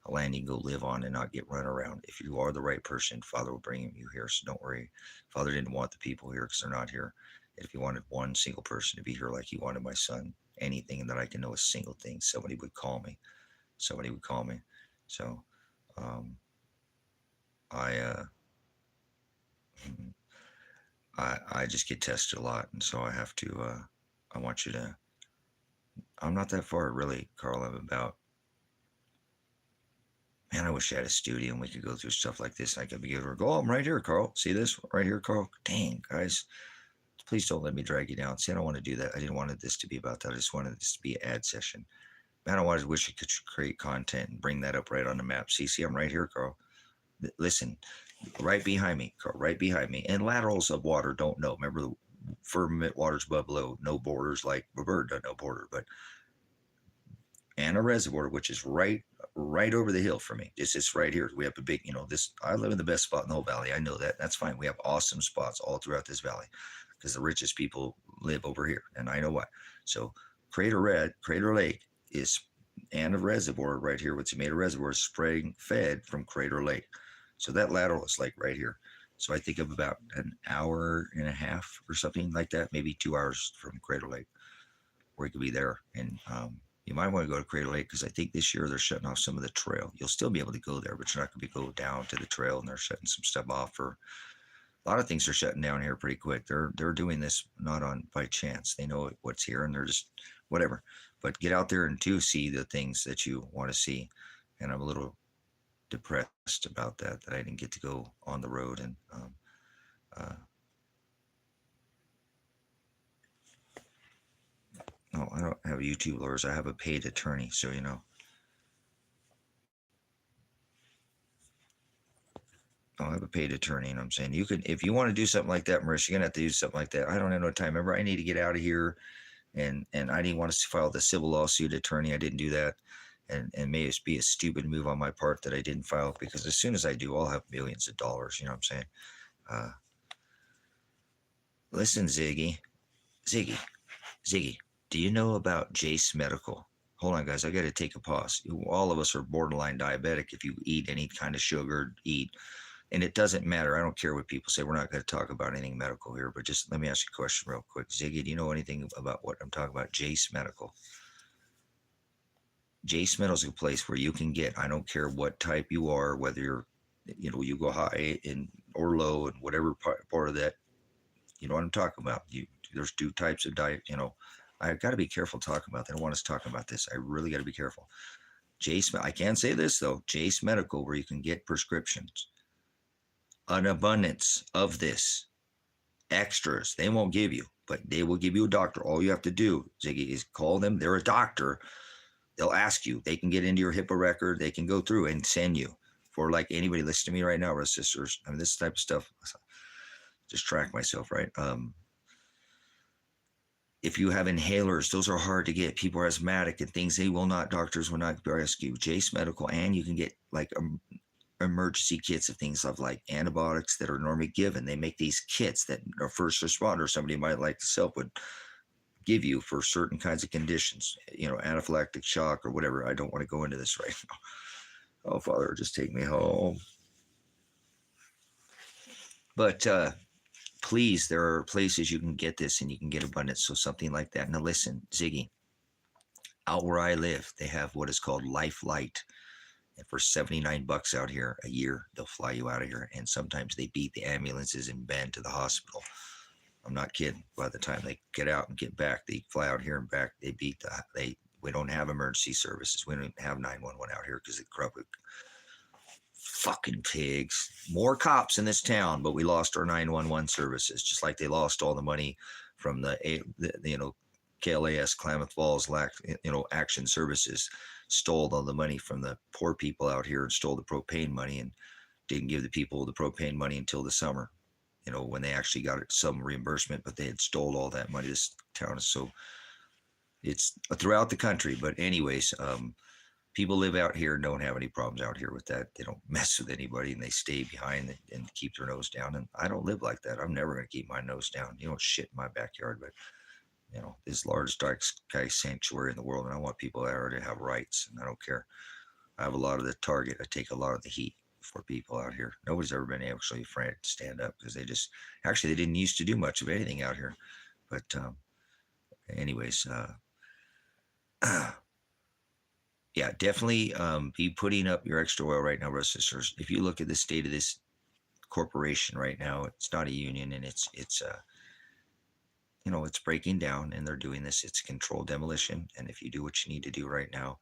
a land you can go live on and not get run around. If you are the right person, Father will bring you here. So don't worry. Father didn't want the people here because they're not here. If he wanted one single person to be here like he wanted my son, anything that I can know, a single thing, somebody would call me. Somebody would call me. So I just get tested a lot, and so I have to. I want you to. I'm not that far, really, Carl. I'm about. Man, I wish I had a studio and we could go through stuff like this. I could be able to go, oh, I'm right here, Carl. See this right here, Carl? Dang, guys. Please don't let me drag you down. See, I don't want to do that. I didn't want this to be about that. I just wanted this to be an ad session. Man, I wish I could create content and bring that up right on the map. See, I'm right here, Carl. Listen, right behind me, Carl, right behind me. And laterals of water don't know. Remember, the firmament waters above below, no borders, like a bird doesn't know border. But and a reservoir, which is right over the hill from me. It's just right here. We have a big, this. I live in the best spot in the whole valley. I know that. That's fine. We have awesome spots all throughout this valley because the richest people live over here, and I know why. So Crater Lake is, and a reservoir right here, what's made a reservoir, spring fed from Crater Lake. So that lateral is like right here. So I think of about an hour and a half or something like that, maybe 2 hours from Crater Lake, where you could be there. And you might want to go to Crater Lake because I think this year they're shutting off some of the trail. You'll still be able to go there, but you're not going to go down to the trail, and they're shutting some stuff off. For a lot of things are shutting down here pretty quick. They're doing this not on by chance. They know what's here, and they're just whatever. But get out there and see the things that you want to see. And I'm a little depressed about that I didn't get to go on the road. And no, I don't have YouTube lawyers. I have a paid attorney, so I have a paid attorney, and I'm saying you can, if you want to do something like that, Marissa, you're gonna have to do something like that. I don't have no time. Remember, I need to get out of here, and I didn't want to file the civil lawsuit attorney. I didn't do that, and may it be a stupid move on my part that I didn't file, because as soon as I do, I'll have millions of dollars. You know what I'm saying? Listen, Ziggy, do you know about Jace Medical? Hold on, guys. I got to take a pause. All of us are borderline diabetic. If you eat any kind of sugar, and it doesn't matter. I don't care what people say. We're not going to talk about anything medical here, but just let me ask you a question real quick. Ziggy, do you know anything about what I'm talking about? Jace Medical. Jace Medical is a place where you can get, I don't care what type you are, whether you're, you go high or low, and whatever part of that, you know what I'm talking about. There's 2 types of diet, I've got to be careful talking about that. I don't want us talking about this. I really got to be careful. Jace, I can say this though, Jace Medical, where you can get prescriptions, an abundance of this, extras. They won't give you, but they will give you a doctor. All you have to do, Ziggy, is call them. They're a doctor. they'll ask you. They can get into your HIPAA record. They can go through and send you. For like anybody listening to me right now, brothers and sisters, I mean, this type of stuff, just track myself, right? If you have inhalers, those are hard to get. People are asthmatic and things. Doctors will not ask you. Jace Medical, and you can get like emergency kits of things of like antibiotics that are normally given. They make these kits that a first responder, somebody might like to self, would give you for certain kinds of conditions, anaphylactic shock or whatever. I don't want to go into this right now. Oh, Father, just take me home. But please, there are places you can get this and you can get abundance. So something like that. Now listen, Ziggy, out where I live, they have what is called Life Light. And for $79 out here a year, they'll fly you out of here. And sometimes they beat the ambulances in Bend to the hospital. I'm not kidding. By the time they get out and get back, they fly out here and back. We don't have emergency services. We don't even have 911 out here because the corrupt fucking pigs. More cops in this town, but we lost our 911 services, just like they lost all the money from the KLAS, Klamath Falls, Action Services, stole all the money from the poor people out here and stole the propane money and didn't give the people the propane money until the summer, when they actually got some reimbursement, but they had stole all that money. This town is it's throughout the country. But anyways, people live out here and don't have any problems out here with that. They don't mess with anybody and they stay behind and keep their nose down. And I don't live like that. I'm never going to keep my nose down. Shit in my backyard, but this largest dark sky sanctuary in the world, and I want people there to have rights, and I don't care. I have a lot of the target. I take a lot of the heat for people out here. Nobody's ever been actually afraid to stand up because they didn't used to do much of anything out here. But anyways, yeah, definitely be putting up your extra oil right now, brothers and sisters. If you look at the state of this corporation right now, it's not a union, and it's breaking down, and they're doing this. It's controlled demolition, and if you do what you need to do right now,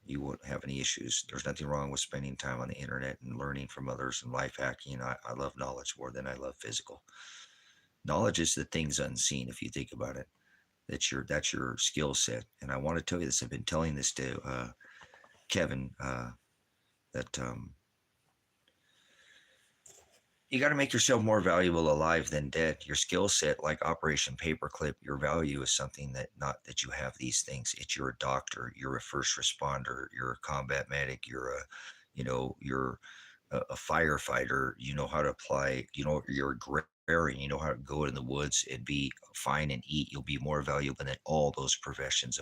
you won't have any issues. There's nothing wrong with spending time on the internet and learning from others and life hacking. I love knowledge more than I love physical. Knowledge is the things unseen, if you think about it. That's your skill set. And I want to tell you this. I've been telling this to Kevin, that you got to make yourself more valuable alive than dead. Your skill set, like Operation Paperclip, your value is something that not that you have these things. It's you're a doctor, you're a first responder, you're a combat medic, you're a firefighter. You know how to apply. You're a agrarian. You know how to go in the woods and be fine and eat. You'll be more valuable than all those professions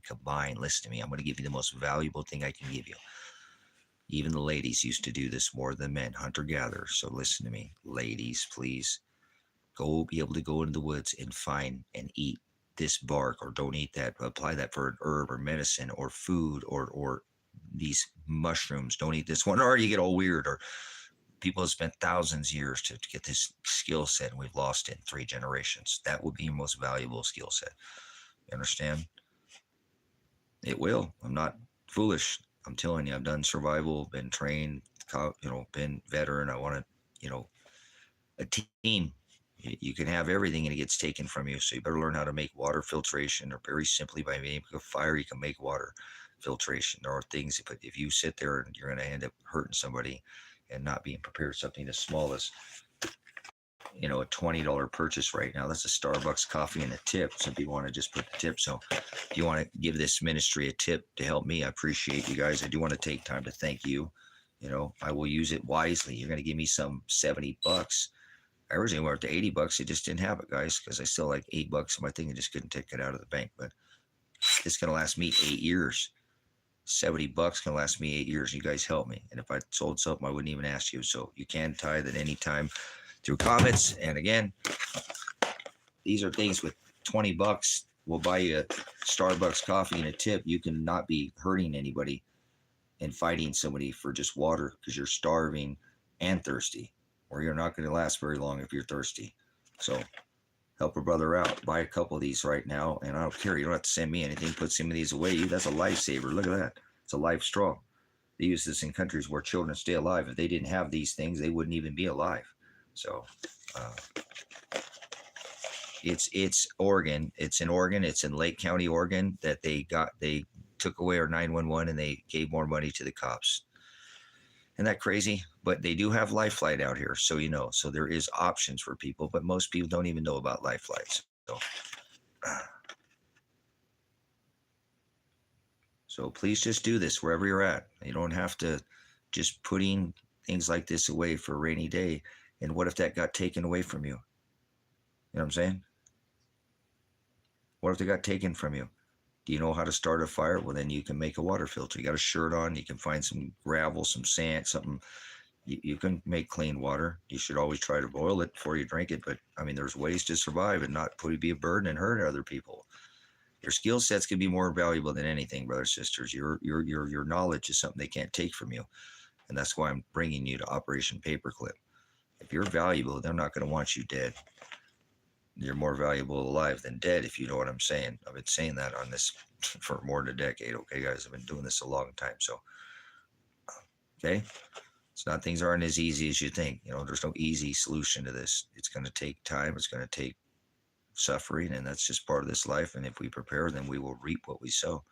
combined. Listen to me. I'm going to give you the most valuable thing I can give you. Even the ladies used to do this more than men, hunter-gatherers. So listen to me. Ladies, please be able to go into the woods and find and eat this bark, or don't eat that. Apply that for an herb or medicine or food or these mushrooms. Don't eat this one, or you get all weird. Or people have spent thousands of years to get this skill set, and we've lost it in 3 generations. That would be your most valuable skill set. You understand? It will. I'm not foolish. I'm telling you, I've done survival, been trained, been veteran. I want to, a team. You can have everything and it gets taken from you. So you better learn how to make water filtration, or very simply by making a fire, you can make water filtration. There are things, but if you sit there and you're going to end up hurting somebody and not being prepared, something as small as, a $20 purchase right now, that's a Starbucks coffee and a tip. Some people want to just put the tip. So if you want to give this ministry a tip to help me, I appreciate you guys. I do want to take time to thank you. I will use it wisely. You're going to give me some $70. I originally went to $80. I just didn't have it, guys, because I still like $8 in my thing. I just couldn't take it out of the bank. But it's going to last me 8 years. $70 can last me 8 years. You guys help me. And if I sold something, I wouldn't even ask you. So you can tithe at any time through comments. And again, these are things with $20 will buy you a Starbucks coffee and a tip. You can not be hurting anybody and fighting somebody for just water because you're starving and thirsty, or you're not going to last very long if you're thirsty. So help a brother out. Buy a couple of these right now, and I don't care. You don't have to send me anything. Put some of these away. That's a lifesaver. Look at that. It's a life straw. They use this in countries where children stay alive. If they didn't have these things, they wouldn't even be alive. So it's Oregon. It's in Oregon. It's in Lake County, Oregon, that they took away our 911 and they gave more money to the cops. Isn't that crazy? But they do have Life Flight out here, so you know. So there is options for people, but most people don't even know about Life Flight. So please just do this wherever you're at. You don't have to just putting things like this away for a rainy day. And what if that got taken away from you? You know what I'm saying? What if they got taken from you? Do you know how to start a fire? Well, then you can make a water filter. You got a shirt on. You can find some gravel, some sand, something. You can make clean water. You should always try to boil it before you drink it. But I mean, there's ways to survive and not be a burden and hurt other people. Your skill sets can be more valuable than anything, brothers and sisters. Your knowledge is something they can't take from you, and that's why I'm bringing you to Operation Paperclip. If you're valuable, they're not going to want you dead. You're more valuable alive than dead, if you know what I'm saying. I've been saying that on this for more than a decade. Okay, guys, I've been doing this a long time. So, okay, it's not, things aren't as easy as you think. You know, there's no easy solution to this. It's going to take time. It's going to take suffering, and that's just part of this life. And if we prepare, then we will reap what we sow.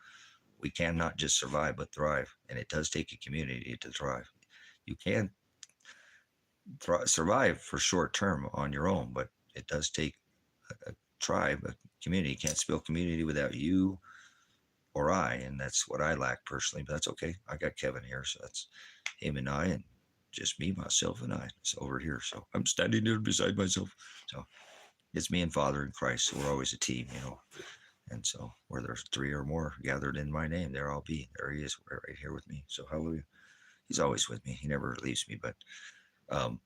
We can not just survive, but thrive. And it does take a community to thrive. You can survive for short term on your own, but it does take a tribe, a community. You can't spell community without you or I, and that's what I lack personally, but that's okay. I got Kevin here, so that's him and I, and just me, myself, and I. It's over here, so I'm standing there beside myself. So it's me and Father in Christ, so we're always a team, you know. And so where there's three or more gathered in my name, there I'll be. There he is, right here with me. So hallelujah. He's always with me. He never leaves me. But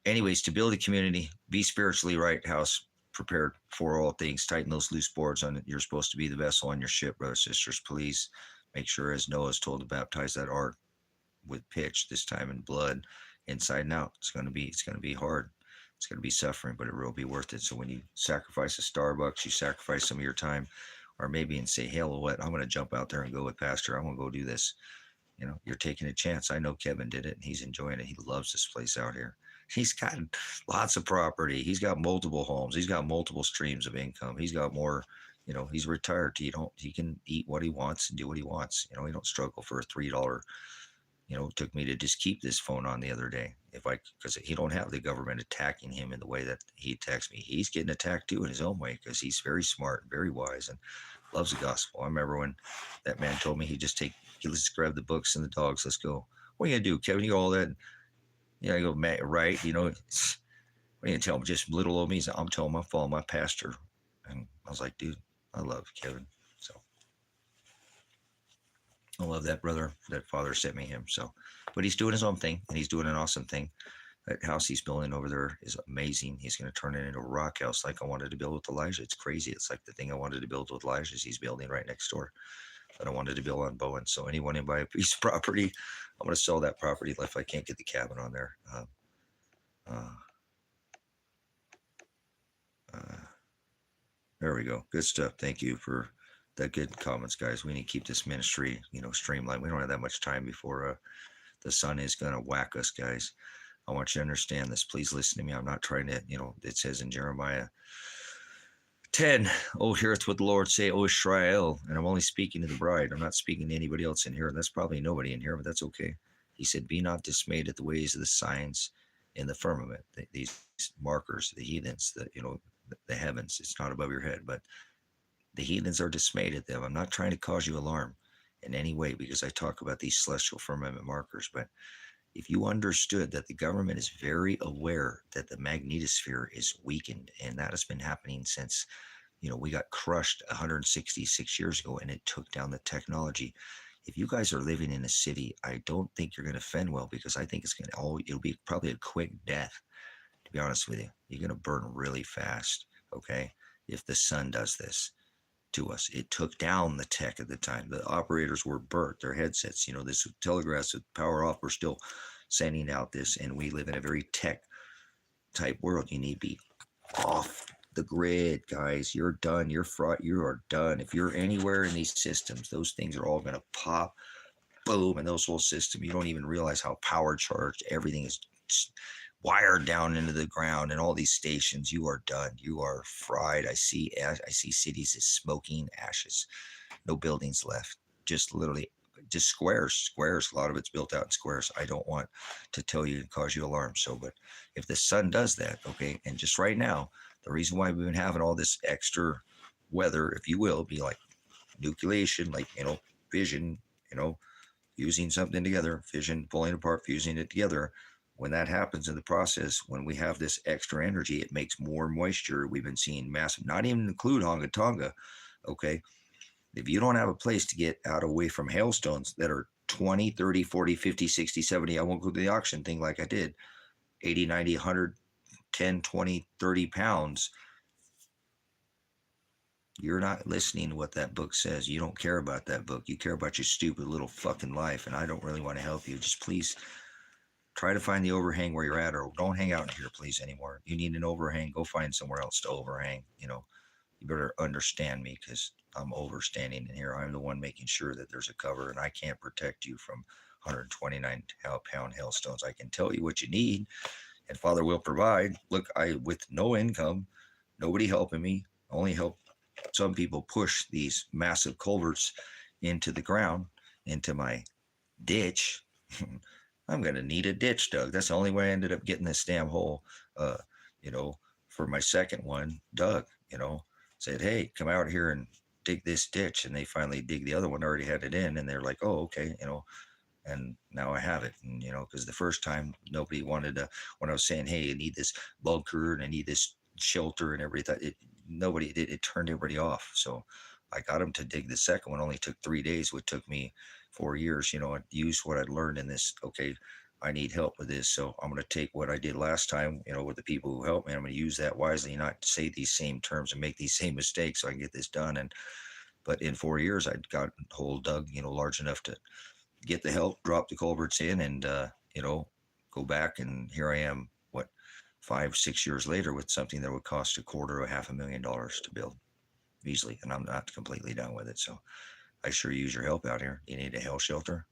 anyways, to build a community, be spiritually right, house, prepared for all things, tighten those loose boards on it. You're supposed to be the vessel on your ship, brothers and sisters. Please make sure, as Noah's told, to baptize that ark with pitch, this time in blood, inside and out. It's going to be hard. It's going to be suffering, but it will be worth it. So when you sacrifice a Starbucks, you sacrifice some of your time, or maybe and say, hell, what? I'm going to jump out there and go with Pastor. I'm going to go do this. You know, you're taking a chance. I know Kevin did it, and he's enjoying it. He loves this place out here. He's got lots of property. He's got multiple homes. He's got multiple streams of income. He's got more, you know, he's retired. He can eat what he wants and do what he wants. You know, he don't struggle for a $3. You know, it took me to just keep this phone on the other day. Because he don't have the government attacking him in the way that he attacks me. He's getting attacked too in his own way, because he's very smart, very wise, and loves the gospel. I remember when that man told me let's grab the books and the dogs. Let's go. What are you going to do, Kevin? You go all that. Yeah, I go, right. You know, what are you going to tell him? Just little old me. I'm telling him I'm following my pastor. And I was like, dude, I love Kevin. So I love that brother. That father sent me him. So, but he's doing his own thing, and he's doing an awesome thing. That house he's building over there is amazing. He's going to turn it into a rock house like I wanted to build with Elijah. It's crazy. It's like the thing I wanted to build with Elijah he's building right next door. That I wanted to build on Bowen. So anyone who buy a piece of property, I'm going to sell that property if I can't get the cabin on there. There we go. Good stuff. Thank you for that good comments, guys. We need to keep this ministry, you know, streamlined. We don't have that much time before the sun is going to whack us, guys. I want you to understand this. Please listen to me. I'm not trying to, you know, it says in Jeremiah 10, oh, heareth what the Lord say, O Israel. And I'm only speaking to the bride. I'm not speaking to anybody else in here. And that's probably nobody in here, but that's okay. He said, be not dismayed at the ways of the signs in the firmament, these markers, the heathens, the heavens. It's not above your head, but the heathens are dismayed at them. I'm not trying to cause you alarm in any way, because I talk about these celestial firmament markers. But if you understood that the government is very aware that the magnetosphere is weakened, and that has been happening since, you know, we got crushed 166 years ago, and it took down the technology. If you guys are living in a city, I don't think you're going to fend well, because I think it'll be probably a quick death, to be honest with you. You're going to burn really fast, okay, if the sun does this to us. It took down the tech at the time. The operators were burnt, their headsets, you know, this telegraphs with power off, we're still sending out this, and we live in a very tech type world. You need to be off the grid, guys. You're done. You're fraught. You are done. If you're anywhere in these systems, those things are all going to pop, boom, and those whole system, you don't even realize how power charged everything is, wired down into the ground, and all these stations. You are done. You are fried. I see cities as smoking ashes. No buildings left. just literally just squares. A lot of it's built out in squares. I don't want to tell you and cause you alarm. So, but if the sun does that, okay, and just right now, the reason why we've been having all this extra weather, if you will, be like nucleation, like, fission, using something together, fission, pulling apart, fusing it together. When that happens in the process, when we have this extra energy, it makes more moisture. We've been seeing massive, not even include Honga Tonga, okay? If you don't have a place to get out away from hailstones that are 20, 30, 40, 50, 60, 70, I won't go to the auction thing like I did, 80, 90, 100, 10, 20, 30 pounds, you're not listening to what that book says. You don't care about that book. You care about your stupid little fucking life, and I don't really want to help you. Just please try to find the overhang where you're at, or don't hang out here, please, anymore. You need an overhang, go find somewhere else to overhang. You better understand me, because I'm overstanding in here. I'm the one making sure that there's a cover, and I can't protect you from 129-pound hailstones. I can tell you what you need, and Father will provide. Look, with no income, nobody helping me, only help some people push these massive culverts into the ground, into my ditch. I'm going to need a ditch dug. That's the only way I ended up getting this damn hole, for my second one dug, said, hey, come out here and dig this ditch. And they finally dig the other one, already had it in. And they're like, oh, okay, and now I have it. And, because the first time nobody wanted to, when I was saying, hey, I need this bunker and I need this shelter and everything, nobody did. It turned everybody off. So I got them to dig the second one. Only took 3 days, which took me 4 years. I used what I'd learned in this. Okay, I need help with this, so I'm going to take what I did last time, with the people who helped me. I'm going to use that wisely, not say these same terms and make these same mistakes, so I can get this done. But in 4 years, I'd got a hole dug, large enough to get the help, drop the culverts in, and go back. And here I am, 5-6 years later, with something that would cost $250,000 to build easily, and I'm not completely done with it. So I sure use your help out here. You need a hail shelter?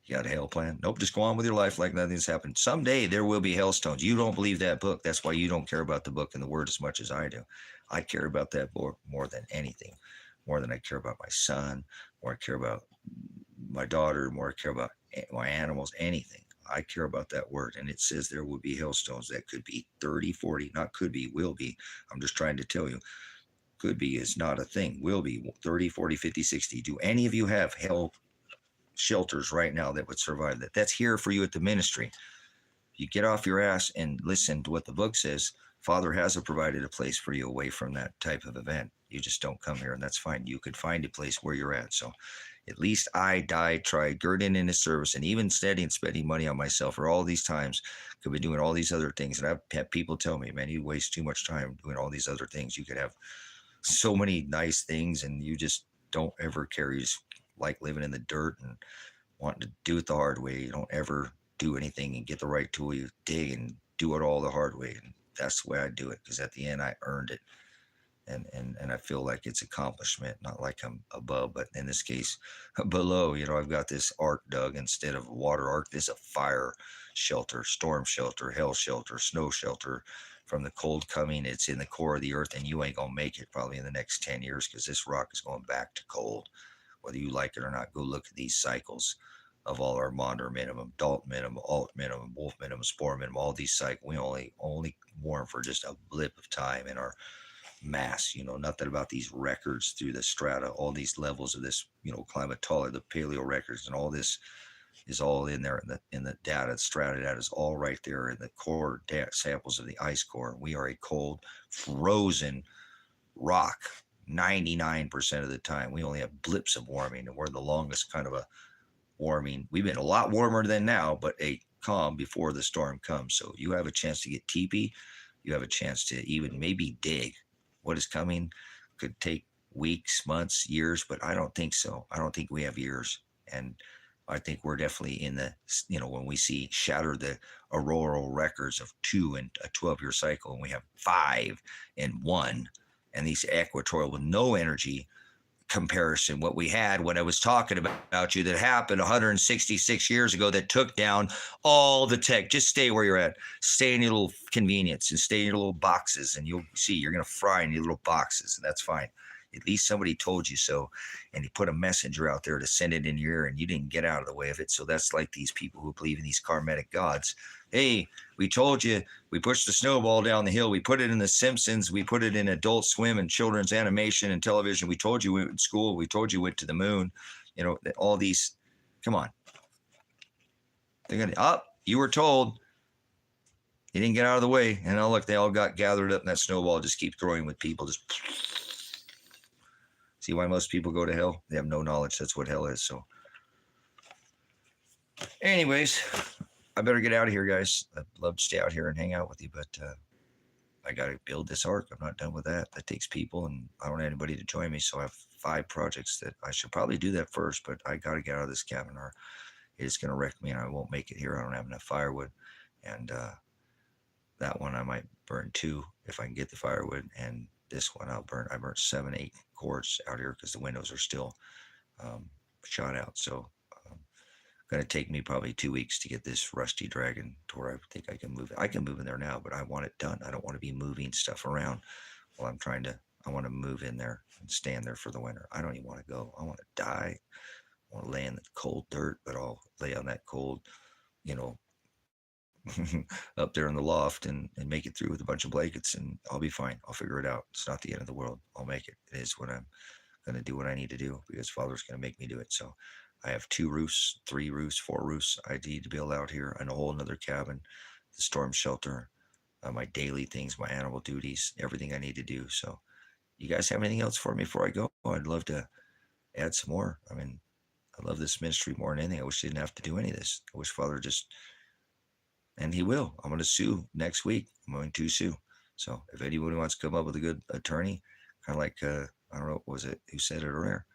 You got a hail plan? Nope, just go on with your life like nothing's happened. Someday there will be hailstones. You don't believe that book. That's why you don't care about the book and the word as much as I do. I care about that book more than anything, more than I care about my son, more I care about my daughter, more I care about my animals, anything. I care about that word, and it says there will be hailstones that could be 30, 40, not could be, will be. I'm just trying to tell you, could be is not a thing, will be 30, 40, 50, 60. Do any of you have hail shelters right now that would survive that? That's here for you at the ministry. You get off your ass and listen to what the book says. Father has provided a place for you away from that type of event. You just don't come here, and that's fine. You could find a place where you're at. So at least I tried girding in his service, and even steady and spending money on myself for all these times. Could be doing all these other things. And I've had people tell me, man, you waste too much time doing all these other things. You could have so many nice things, and you just don't ever care. You just like living in the dirt and wanting to do it the hard way. You don't ever do anything and get the right tool. You dig and do it all the hard way. And that's the way I do it, because at the end I earned it. And I feel like it's accomplishment, not like I'm above, but in this case, below. I've got this ark dug instead of a water ark. This is a fire shelter, storm shelter, hail shelter, snow shelter from the cold coming. It's in the core of the earth, and you ain't going to make it probably in the next 10 years, because this rock is going back to cold. Whether you like it or not, go look at these cycles of all our Maunder minimum, Dalt minimum, Alt minimum, Wolf minimum, Spore minimum, all these cycles. We only warm for just a blip of time in our mass. Nothing about these records through the strata, all these levels of this, climatology, the paleo records, and all this is all in there in the data. Strata data is all right there in the core samples of the ice core. We are a cold, frozen rock 99% of the time. We only have blips of warming, and we're the longest kind of a warming. We've been a lot warmer than now, but a calm before the storm comes. So you have a chance to get teepee. You have a chance to even maybe dig. What is coming could take weeks, months, years, but I don't think so. I don't think we have years. And I think we're definitely in the, when we see shatter the auroral records of 2 and a 12-year cycle, and we have 5 and 1, and these equatorial with no energy comparison, what we had when I was talking about you that happened 166 years ago that took down all the tech. Just stay where you're at. Stay in your little convenience and stay in your little boxes, and you'll see you're going to fry in your little boxes, and that's fine. At least somebody told you so, and he put a messenger out there to send it in your ear, and you didn't get out of the way of it. So that's like these people who believe in these karmatic gods. Hey, we told you, we pushed the snowball down the hill. We put it in The Simpsons. We put it in Adult Swim and children's animation and television. We told you we went to school. We told you went to the moon. You know, all these, come on. They're going to, you were told. You didn't get out of the way. And look, they all got gathered up, and that snowball just keeps growing with people. Just see why most people go to hell? They have no knowledge. That's what hell is. So anyways, I better get out of here, guys. I'd love to stay out here and hang out with you, but I got to build this ark. I'm not done with that. That takes people, and I don't have anybody to join me. So I have 5 projects that I should probably do that first, but I got to get out of this cabin or it's going to wreck me and I won't make it here. I don't have enough firewood. And that one I might burn 2 if I can get the firewood. And this one I burnt 7, 8 cords out here because the windows are still shot out. So going to take me probably 2 weeks to get this rusty dragon to where I think I can move it. I can move in there now, but I want it done. I don't want to be moving stuff around while I want to move in there and stand there for the winter. I don't even want to go. I want to die. I want to lay in the cold dirt, but I'll lay on that cold, up there in the loft and make it through with a bunch of blankets, and I'll be fine. I'll figure it out. It's not the end of the world. I'll make it. It is what I'm going to do what I need to do because Father's going to make me do it. So I have 2 roofs, 3 roofs, 4 roofs I need to build out here, and a whole another cabin, the storm shelter, my daily things, my animal duties, everything I need to do. So you guys have anything else for me before I go? I'd love to add some more. I mean, I love this ministry more than anything. I wish I didn't have to do any of this. I wish Father just, and he will. I'm going to sue next week. I'm going to sue. So if anybody wants to come up with a good attorney, kind of like, I don't know, was it who said it earlier?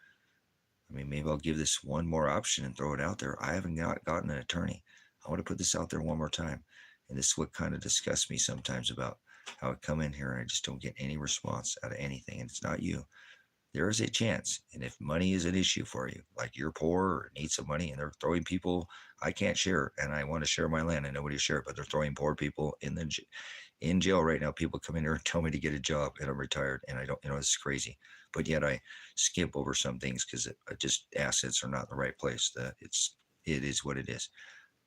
I mean, maybe I'll give this one more option and throw it out there. I haven't gotten an attorney. I want to put this out there one more time. And this is what kind of disgusts me sometimes about how I come in here and I just don't get any response out of anything. And it's not you. There is a chance. And if money is an issue for you, like you're poor or need some money and they're throwing people, I can't share and I want to share my land and nobody to share it, but they're throwing poor people in jail right now. People come in here and tell me to get a job and I'm retired and I don't, it's crazy. But yet I skip over some things because just assets are not in the right place. It is what it is.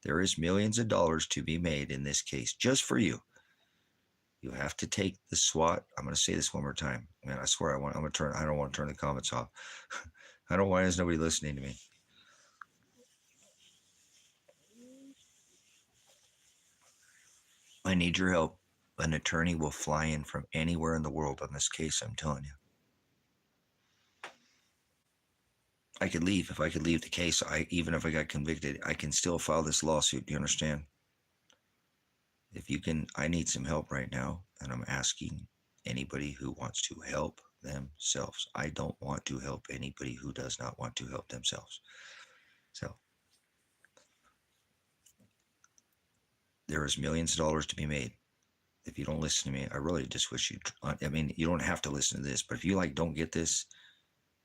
There is millions of dollars to be made in this case, just for you. You have to take the SWAT. I'm going to say this one more time. Man, I swear I don't want to turn the comments off. I don't want, there's nobody listening to me. I need your help. An attorney will fly in from anywhere in the world on this case, I'm telling you. I could leave. If I could leave the case, even if I got convicted, I can still file this lawsuit. Do you understand? If you can, I need some help right now, and I'm asking anybody who wants to help themselves. I don't want to help anybody who does not want to help themselves. So there is millions of dollars to be made. If you don't listen to me, I really just wish you, I mean, you don't have to listen to this, but if you don't get this,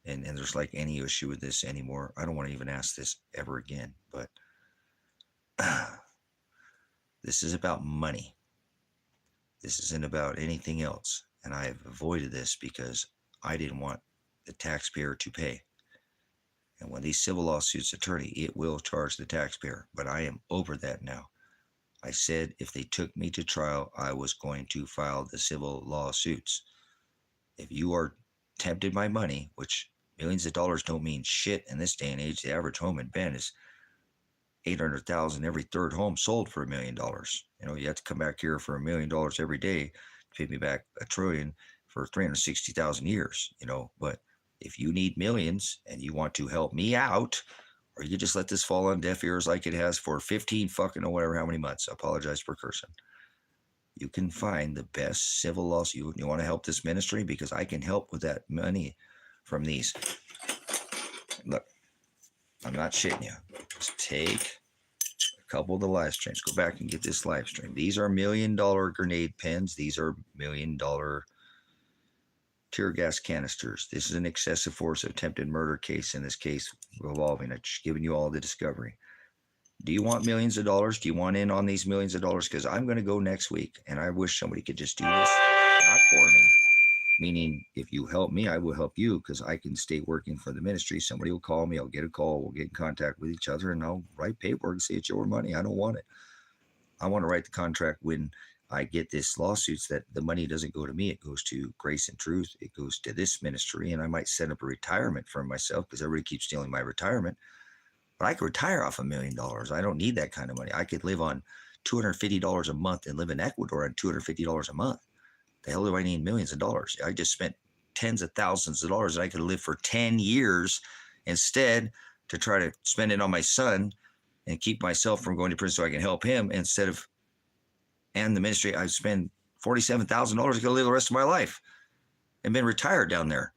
and there's any issue with this anymore, I don't want to even ask this ever again, but this is about money. This isn't about anything else. And I have avoided this because I didn't want the taxpayer to pay. And when these civil lawsuits attorney, it will charge the taxpayer. But I am over that now. I said if they took me to trial, I was going to file the civil lawsuits. If you are tempted by money, which millions of dollars don't mean shit in this day and age, the average home in Bend is $800,000. Every third home sold for $1 million. You have to come back here for $1 million every day to pay me back $1 trillion for 360,000 years. But if you need millions and you want to help me out, or you just let this fall on deaf ears like it has for 15 fucking or whatever how many months. I apologize for cursing. You can find the best civil lawsuit. You want to help this ministry because I can help with that money from these. Look. I'm not shitting you. Just take a couple of the live streams. Go back and get this live stream. These are $1 million grenade pens. These are $1 million tear gas canisters. This is an excessive force attempted murder case in this case involving it. Just giving you all the discovery. Do you want millions of dollars? Do you want in on these millions of dollars? Because I'm going to go next week, and I wish somebody could just do this. Not for me. meaning if you help me, I will help you because I can stay working for the ministry. Somebody will call me, I'll get a call, we'll get in contact with each other, and I'll write paperwork and say it's your money. I don't want it. I want to write the contract when I get this lawsuits that the money doesn't go to me. It goes to Grace and Truth. It goes to this ministry, and I might set up a retirement for myself because everybody keeps stealing my retirement. But I could retire off $1 million. I don't need that kind of money. I could live on $250 a month and live in Ecuador on $250 a month. The hell do I need millions of dollars? I just spent tens of thousands of dollars that I could live for 10 years instead to try to spend it on my son and keep myself from going to prison so I can help him instead of, and the ministry, I spend $47,000 to live the rest of my life and been retired down there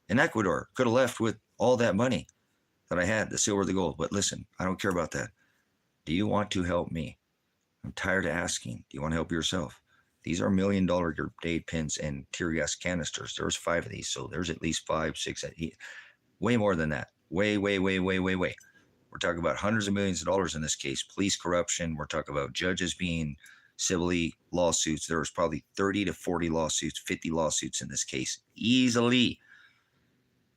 in Ecuador. Could have left with all that money that I had, the silver, the gold. But listen, I don't care about that. Do you want to help me? I'm tired of asking. Do you want to help yourself? These are $1 million grenade pins and tear gas canisters. There's 5 of these, so there's at least 5, 6, 8, way more than that. Way. We're talking about hundreds of millions of dollars in this case. Police corruption. We're talking about judges being civilly lawsuits. There's probably 30 to 40 lawsuits, 50 lawsuits in this case, easily.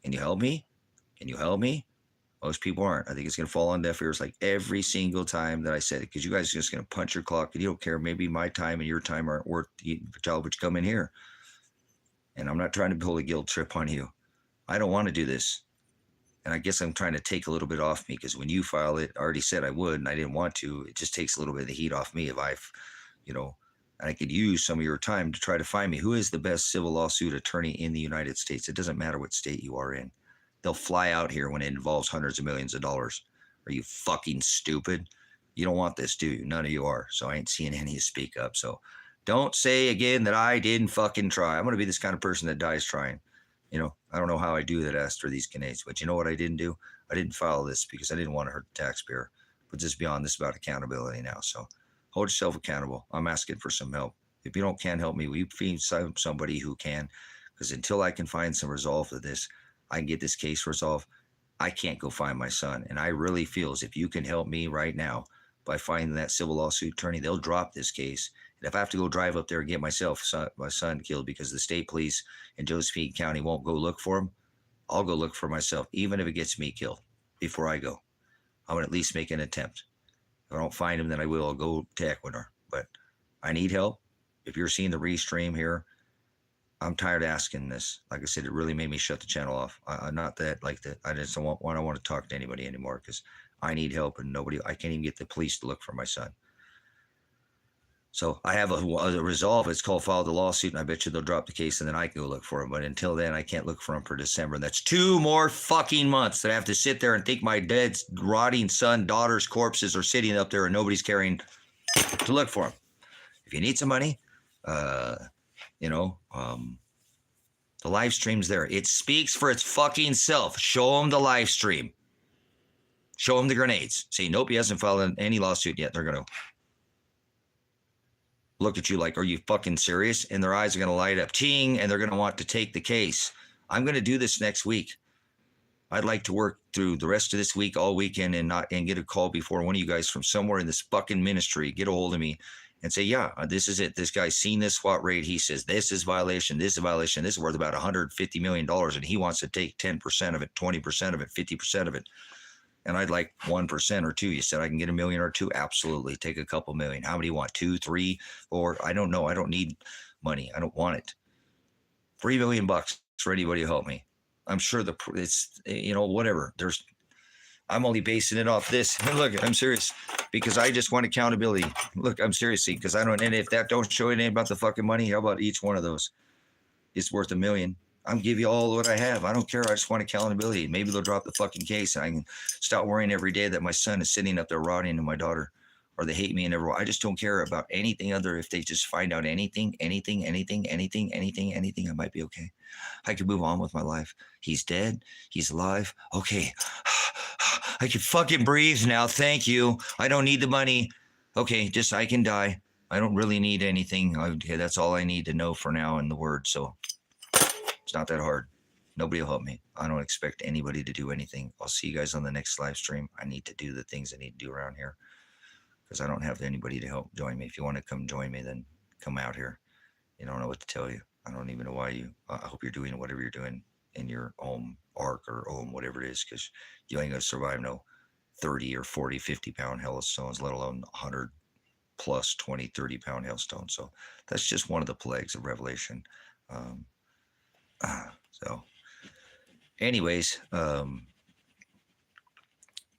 Can you help me? Can you help me? Most people aren't. I think it's going to fall on deaf ears like every single time that I said it because you guys are just going to punch your clock and you don't care. Maybe my time and your time aren't worth the job which come in here. And I'm not trying to pull a guilt trip on you. I don't want to do this. And I guess I'm trying to take a little bit off me because when you file it, I already said I would and I didn't want to. It just takes a little bit of the heat off me if I've, and I could use some of your time to try to find me who is the best civil lawsuit attorney in the United States. It doesn't matter what state you are in. They'll fly out here when it involves hundreds of millions of dollars. Are you fucking stupid? You don't want this, do you? None of you are. So I ain't seeing any of you speak up. So don't say again that I didn't fucking try. I'm going to be this kind of person that dies trying. I don't know how I do that after these grenades, but you know what I didn't do? I didn't file this because I didn't want to hurt the taxpayer. But just beyond this about accountability now. So hold yourself accountable. I'm asking for some help. If you can't help me, will you find somebody who can? Because until I can find some resolve to this, I can get this case resolved, I can't go find my son. And I really feel as if you can help me right now by finding that civil lawsuit attorney, they'll drop this case. And if I have to go drive up there and get my son killed because the state police in Josephine County won't go look for him, I'll go look for myself, even if it gets me killed before I go. I would at least make an attempt. If I don't find him, then I'll go to Ecuador. But I need help. If you're seeing the restream here, I'm tired of asking this. Like I said, it really made me shut the channel off. Not that, like that. I just don't want to talk to anybody anymore because I need help and I can't even get the police to look for my son. So I have a resolve. It's called file the lawsuit, and I bet you they'll drop the case, and then I can go look for him. But until then, I can't look for him for December. And that's 2 more fucking months that I have to sit there and think my dead, rotting son, daughter's corpses are sitting up there and nobody's caring to look for them. If you need some money, the live stream's there. It speaks for its fucking self. Show them the live stream. Show them the grenades. Say, nope, he hasn't filed any lawsuit yet. They're going to look at you like, are you fucking serious? And their eyes are going to light up, ting, and they're going to want to take the case. I'm going to do this next week. I'd like to work through the rest of this week, all weekend, and get a call before one of you guys from somewhere in this fucking ministry get a hold of me and say, yeah, this is it. This guy's seen this SWAT raid. He says, this is violation. This is violation. This is worth about $150 million. And he wants to take 10% of it, 20% of it, 50% of it. And I'd like 1% or 2. You said I can get $1 million or 2. Absolutely. Take a couple million. How many do you want? 2, 3, 4? I don't know. I don't need money. I don't want it. $3 million for anybody to help me. I'm sure it's, whatever. I'm only basing it off this. Look, I'm serious because I just want accountability. Look, I'm seriously because and if that don't show anything about the fucking money, how about each one of those? It's worth $1 million. I'm give you all what I have. I don't care. I just want accountability. Maybe they'll drop the fucking case and I can stop worrying every day that my son is sitting up there rotting and my daughter, or they hate me and everyone. I just don't care about anything other. If they just find out anything, I might be okay. I could move on with my life. He's dead. He's alive. Okay. I can fucking breathe now. Thank you. I don't need the money. Okay. Just, I can die. I don't really need anything. That's all I need to know for now in the word. So it's not that hard. Nobody will help me. I don't expect anybody to do anything. I'll see you guys on the next live stream. I need to do the things I need to do around here because I don't have anybody to help join me. If you want to come join me, then come out here. You don't know what to tell you. I don't even know why you. I hope you're doing whatever you're doing in your home arc or home, whatever it is, because you ain't gonna survive no 30 or 40, 50 pound hailstones, let alone 100 plus 20, 30 pound hailstones. So that's just one of the plagues of Revelation. Um, so, anyways,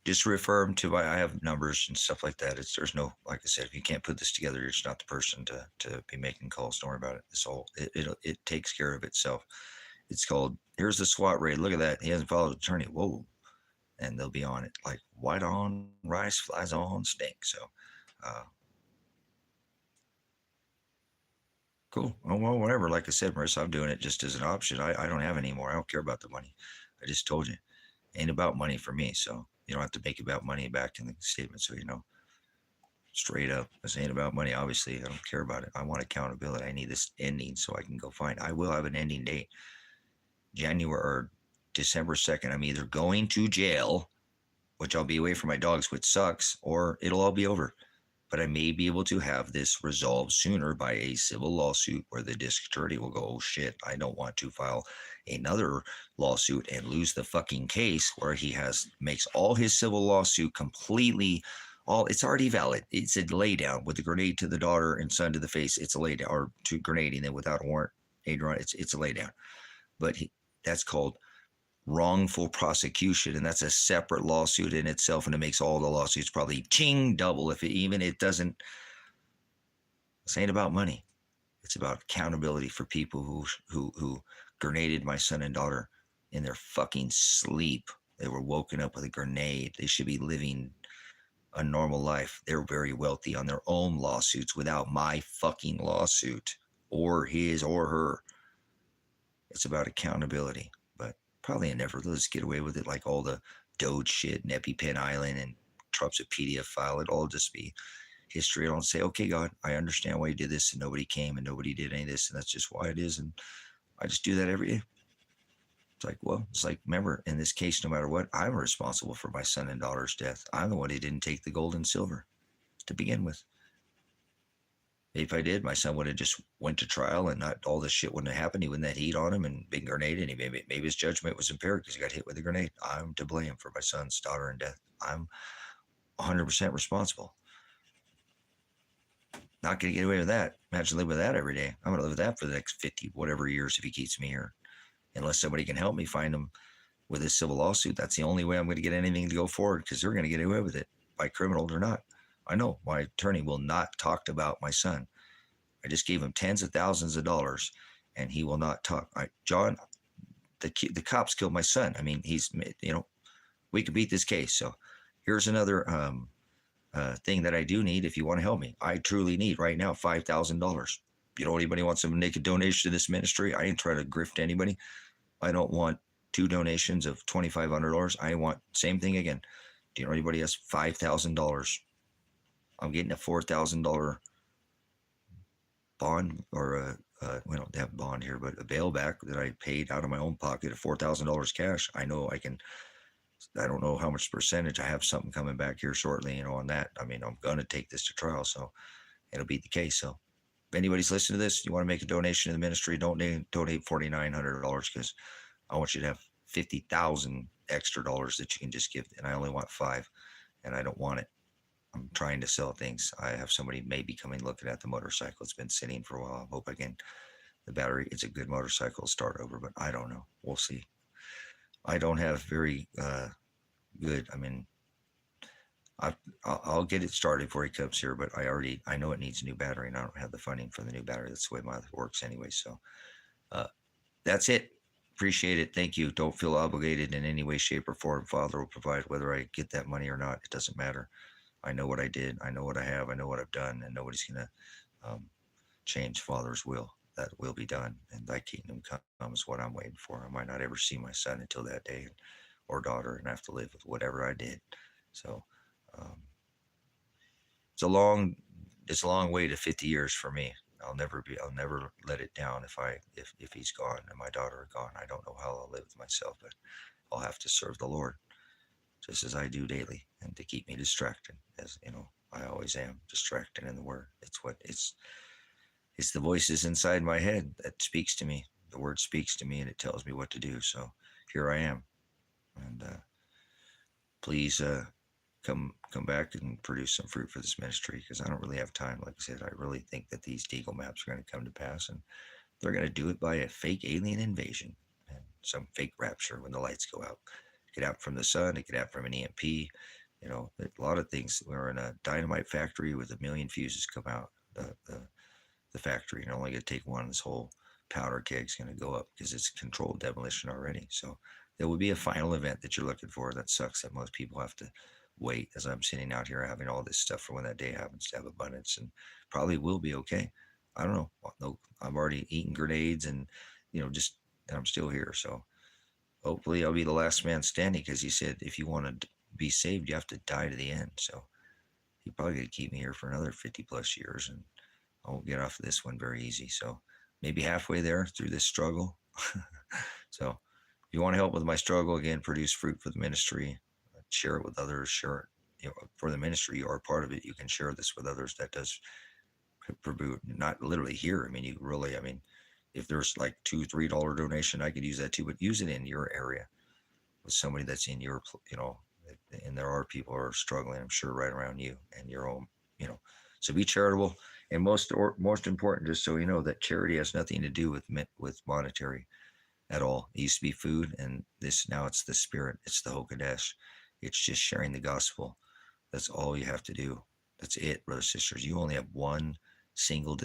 just refer them to I have numbers and stuff like that. There's no, like I said, if you can't put this together, you're just not the person to be making calls. Don't worry about it. It's all it takes care of itself. It's called here's the SWAT raid. Look at that. He hasn't followed the attorney. Whoa. And they'll be on it like white on rice flies on stink. So uh, cool. Oh, well, whatever. Like I said, Marissa, I'm doing it just as an option. I don't have any more. I don't care about the money. I just told you. It ain't about money for me. So you don't have to make about money back in the statement. So you know, straight up, this ain't about money. Obviously, I don't care about it. I want accountability. I need this ending so I can go find. I will have an ending date, January or December 2nd. I'm either going to jail, which I'll be away from my dogs, which sucks, or it'll all be over. But I may be able to have this resolved sooner by a civil lawsuit where the district attorney will go, oh shit, I don't want to file another lawsuit and lose the fucking case where he makes all his civil lawsuit completely it's already valid. It's a laydown with the grenade to the daughter and son to the face. It's a laydown, or to grenading them without a warrant. It's a laydown. But that's called wrongful prosecution, and that's a separate lawsuit in itself, and it makes all the lawsuits probably ching double if it doesn't. This ain't about money. It's about accountability for people who grenaded my son and daughter in their fucking sleep. They were woken up with a grenade. They should be living a normal life. They're very wealthy on their own lawsuits without my fucking lawsuit or his or her. It's about accountability, but probably I never. Let's get away with it like all the Doge shit and EpiPen Island and Trump's a PDF file. It'll all just be history. I don't say, okay, God, I understand why you did this and nobody came and nobody did any of this and that's just why it is. And I just do that every day. It's like, well, it's like, remember, in this case, no matter what, I'm responsible for my son and daughter's death. I'm the one who didn't take the gold and silver to begin with. If I did, my son would have just went to trial and not all this shit wouldn't have happened. He wouldn't have heat on him and big grenade, and maybe his judgment was impaired because he got hit with a grenade. I'm to blame for my son's daughter and death. I'm 100% responsible. Not going to get away with that. Imagine living with that every day. I'm going to live with that for the next 50 whatever years if he keeps me here. Unless somebody can help me find him with his civil lawsuit. That's the only way I'm going to get anything to go forward because they're going to get away with it by criminal or not. I know my attorney will not talk about my son. I just gave him tens of thousands of dollars and he will not talk. John, the cops killed my son. I mean, we could beat this case. So here's another thing that I do need if you want to help me. I truly need right now $5,000. You know, anybody wants to make a donation to this ministry? I ain't trying to grift anybody. I don't want 2 donations of $2,500. I want same thing again. Do you know anybody has $5,000? I'm getting a $4,000 bond or we don't have a bond here, but a bail back that I paid out of my own pocket of $4,000 cash. I know I can. I don't know how much percentage. I have something coming back here shortly, on that. I mean, I'm going to take this to trial, so it'll be the case. So if anybody's listening to this, you want to make a donation to the ministry, don't donate $4,900 because I want you to have 50,000 extra dollars that you can just give, and I only want 5, and I don't want it. I'm trying to sell things. I have somebody maybe coming looking at the motorcycle. It's been sitting for a while. I hope I can. The battery, it's a good motorcycle, start over, but I don't know. We'll see. I don't have very good. I mean, I'll get it started before he comes here, but I know it needs a new battery, and I don't have the funding for the new battery. That's the way my life works anyway. So that's it. Appreciate it. Thank you. Don't feel obligated in any way, shape, or form. Father will provide whether I get that money or not. It doesn't matter. I know what I did. I know what I have. I know what I've done, and nobody's going to change Father's will. That will be done, and thy kingdom come is what I'm waiting for. I might not ever see my son until that day or daughter and have to live with whatever I did. So it's a long way to 50 years for me. I'll never let it down if he's gone and my daughter are gone. I don't know how I'll live with myself, but I'll have to serve the Lord just as I do daily, and to keep me distracted, as I always am distracted in the Word. It's the voices inside my head that speaks to me. The word speaks to me and it tells me what to do. So here I am. And please come back and produce some fruit for this ministry, because I don't really have time. Like I said, I really think that these Deagle maps are going to come to pass, and they're going to do it by a fake alien invasion and some fake rapture when the lights go out. Get out from the sun, it get out from an EMP. You know, a lot of things. We're in a dynamite factory with a million fuses come out the factory, and only going to take one. This whole powder keg's going to go up because it's controlled demolition already. So there will be a final event that you're looking for. That sucks that most people have to wait, as I'm sitting out here having all this stuff for when that day happens to have abundance, and probably will be okay. I don't know. No, I'm already eating grenades, and just and I'm still here. So hopefully I'll be the last man standing, because he said if you want to be saved, you have to die to the end. So he probably going to keep me here for another 50 plus years, and I won't get off of this one very easy. So maybe halfway there through this struggle. So if you want to help with my struggle, again, produce fruit for the ministry, share it with others, share it, for the ministry. You are part of it. You can share this with others. That does not literally here. I mean, you really, I mean, if there's like $2-3 donation, I could use that too, but use it in your area with somebody that's in your, and there are people who are struggling, I'm sure, right around you and your own, so be charitable. And most important, just so you know, that charity has nothing to do with monetary at all. It used to be food, and now it's the spirit. It's the Hokadesh. It's just sharing the gospel. That's all you have to do. That's it, brothers and sisters. You only have one single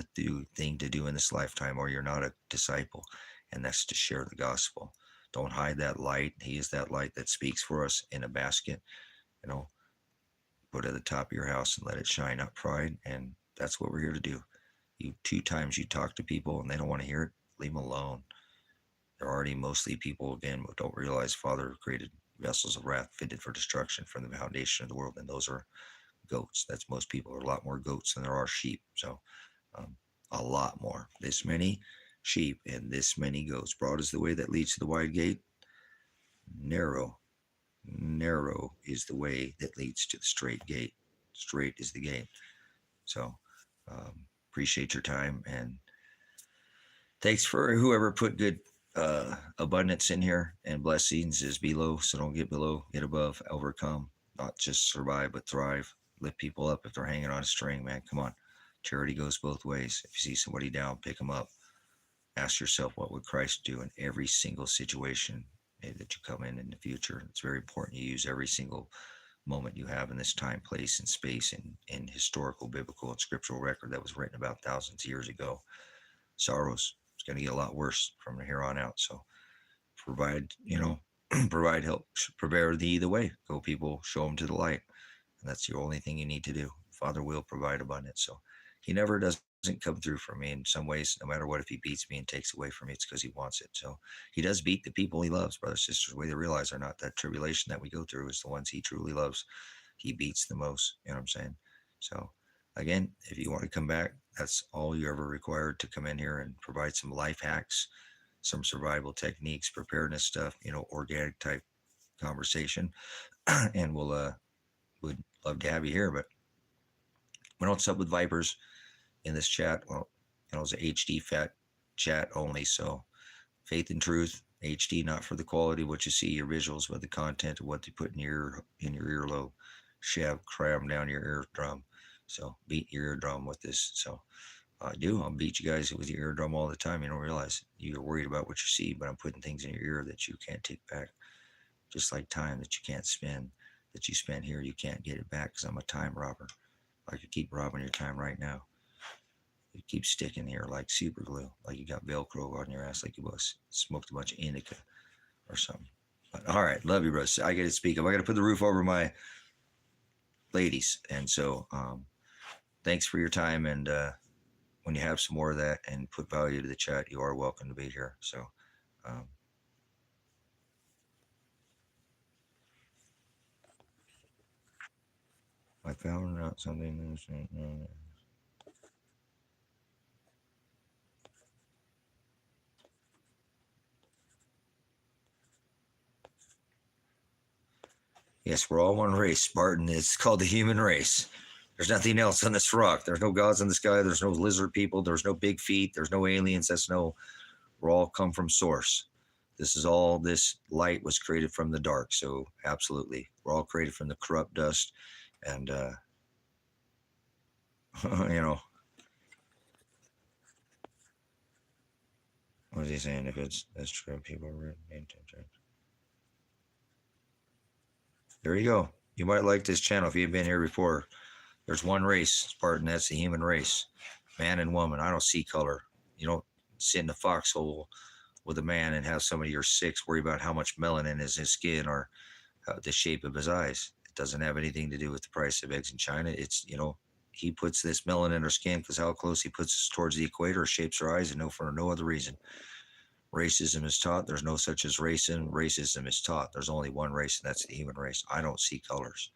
thing to do in this lifetime, or you're not a disciple, and that's to share the gospel. Don't hide that light. He is that light that speaks for us in a basket. Put it at the top of your house and let it shine, not pride. And that's what we're here to do. 2 times you talk to people and they don't want to hear it, leave them alone. They're already mostly people, again, who don't realize Father created vessels of wrath fitted for destruction from the foundation of the world, and those are goats. That's most people. There are a lot more goats than there are sheep. So a lot more. This many sheep and this many goats. Broad is the way that leads to the wide gate. Narrow is the way that leads to the straight gate. Straight is the gate. So appreciate your time, and thanks for whoever put good abundance in here, and blessings is below. So don't get below, get above, overcome, not just survive, but thrive. Lift people up if they're hanging on a string, man. Come on. Charity goes both ways. If you see somebody down, pick them up. Ask yourself, what would Christ do in every single situation that you come in the future? It's very important you use every single moment you have in this time, place, and space in historical, biblical, and scriptural record that was written about thousands of years ago. Sorrows. It's going to get a lot worse from here on out. So provide help, prepare thee the way. Go, people, show them to the light. And that's the only thing you need to do. Father will provide abundance. So he never doesn't come through for me in some ways. No matter what, if he beats me and takes away from me, it's because he wants it. So he does beat the people he loves, brothers and sisters, whether they realize or not. That tribulation that we go through is the ones he truly loves. He beats the most. You know what I'm saying? So again, if you want to come back, that's all you ever required to come in here and provide some life hacks, some survival techniques, preparedness stuff, organic type conversation. And would love to have you here, but we don't sub with vipers in this chat. Well, it's an HD fat chat only. So faith and truth, HD, not for the quality of what you see, your visuals, but the content of what they put in your earlobe, cram down your eardrum. So beat your eardrum with this. So I'll beat you guys with your eardrum all the time. You don't realize you're worried about what you see, but I'm putting things in your ear that you can't take back. Just like time that you can't spend, that you spend here, you can't get it back, because I'm a time robber. I could keep robbing your time right now. You keep sticking here like super glue, like you got Velcro on your ass, like you smoked a bunch of indica or something. But all right, love you, bro. I got to speak up. I got to put the roof over my ladies. And so thanks for your time. And when you have some more of that and put value to the chat, you are welcome to be here. So I found out something. Yes, we're all one race, Spartan. It's called the human race. There's nothing else on this rock. There's no gods in the sky. There's no lizard people. There's no big feet. There's no aliens. That's no. We're all come from source. This is all. This light was created from the dark. So absolutely, we're all created from the corrupt dust, and you know, what is he saying? If that's true, people are there you go. You might like this channel if you've been here before. There's one race, Spartan. That's the human race, man and woman. I don't see color. You don't sit in a foxhole with a man and have somebody you're 6 worry about how much melanin is in his skin or the shape of his eyes. It doesn't have anything to do with the price of eggs in China. It's, he puts this melanin in her skin because how close he puts us towards the equator shapes her eyes, and no, for no other reason. Racism is taught. There's no such as racism. Racism is taught. There's only one race, and that's the human race. I don't see colors.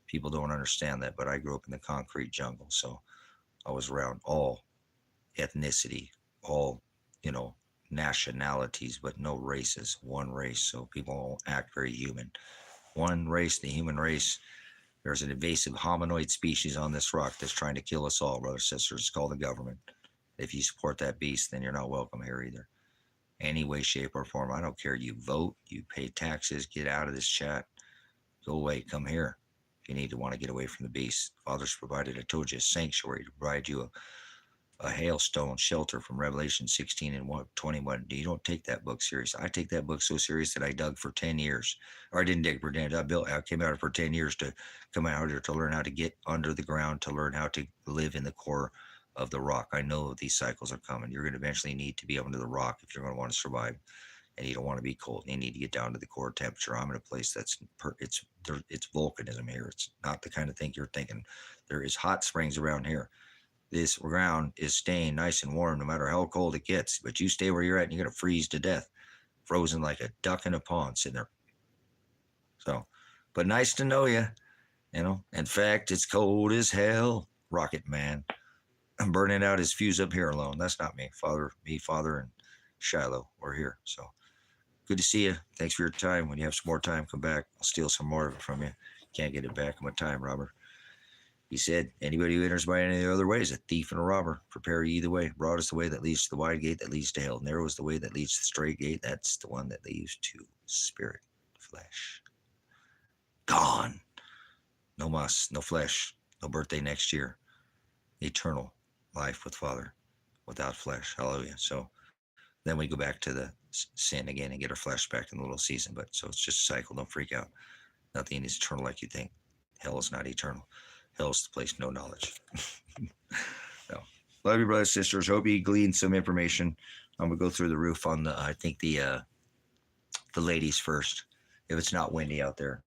People don't understand that, but I grew up in the concrete jungle, so I was around all ethnicity, all, nationalities, but no races, one race. So people act very human. One race, the human race. There's an invasive hominoid species on this rock that's trying to kill us all, brothers and sisters. It's called the government. If you support that beast, then you're not welcome here either. Any way, shape, or form. I don't care. You vote, you pay taxes, get out of this chat. Go away, come here. If you need to want to get away from the beast. Father's provided, I told you, a sanctuary to provide you a hailstone shelter from Revelation 16 and 21. You don't take that book serious. I take that book so serious that I dug for 10 years. Or I didn't dig for 10 years. I came out for 10 years to come out here to learn how to get under the ground, to learn how to live in the core of the rock. I know these cycles are coming. You're going to eventually need to be under the rock if you're going to want to survive. And you don't want to be cold. You need to get down to the core temperature. I'm in a place that's it's volcanism here. It's not the kind of thing you're thinking. There is hot springs around here. This ground is staying nice and warm no matter how cold it gets. But you stay where you're at and you're going to freeze to death. Frozen like a duck in a pond sitting there. So, but nice to know you. In fact, it's cold as hell. Rocket Man. I'm burning out his fuse up here alone. That's not me. Father, and Shiloh, we're here. So good to see you. Thanks for your time. When you have some more time, come back. I'll steal some more of it from you. Can't get it back in my time, robber. He said, anybody who enters by any other way is a thief and a robber. Prepare you either way. Broad is the way that leads to the wide gate that leads to hell. Narrow is the way that leads to the straight gate. That's the one that leads to spirit, flesh. Gone. No muss, no flesh, no birthday next year. Eternal life with Father without flesh. Hallelujah. So then we go back to the sin again and get our flesh back in the little season. But so it's just a cycle. Don't freak out. Nothing is eternal like you think. Hell is not eternal. Hell is the place, no knowledge. So, love you, brothers and sisters. Hope you gleaned some information. I'm gonna go through the roof on the ladies first. If it's not windy out there,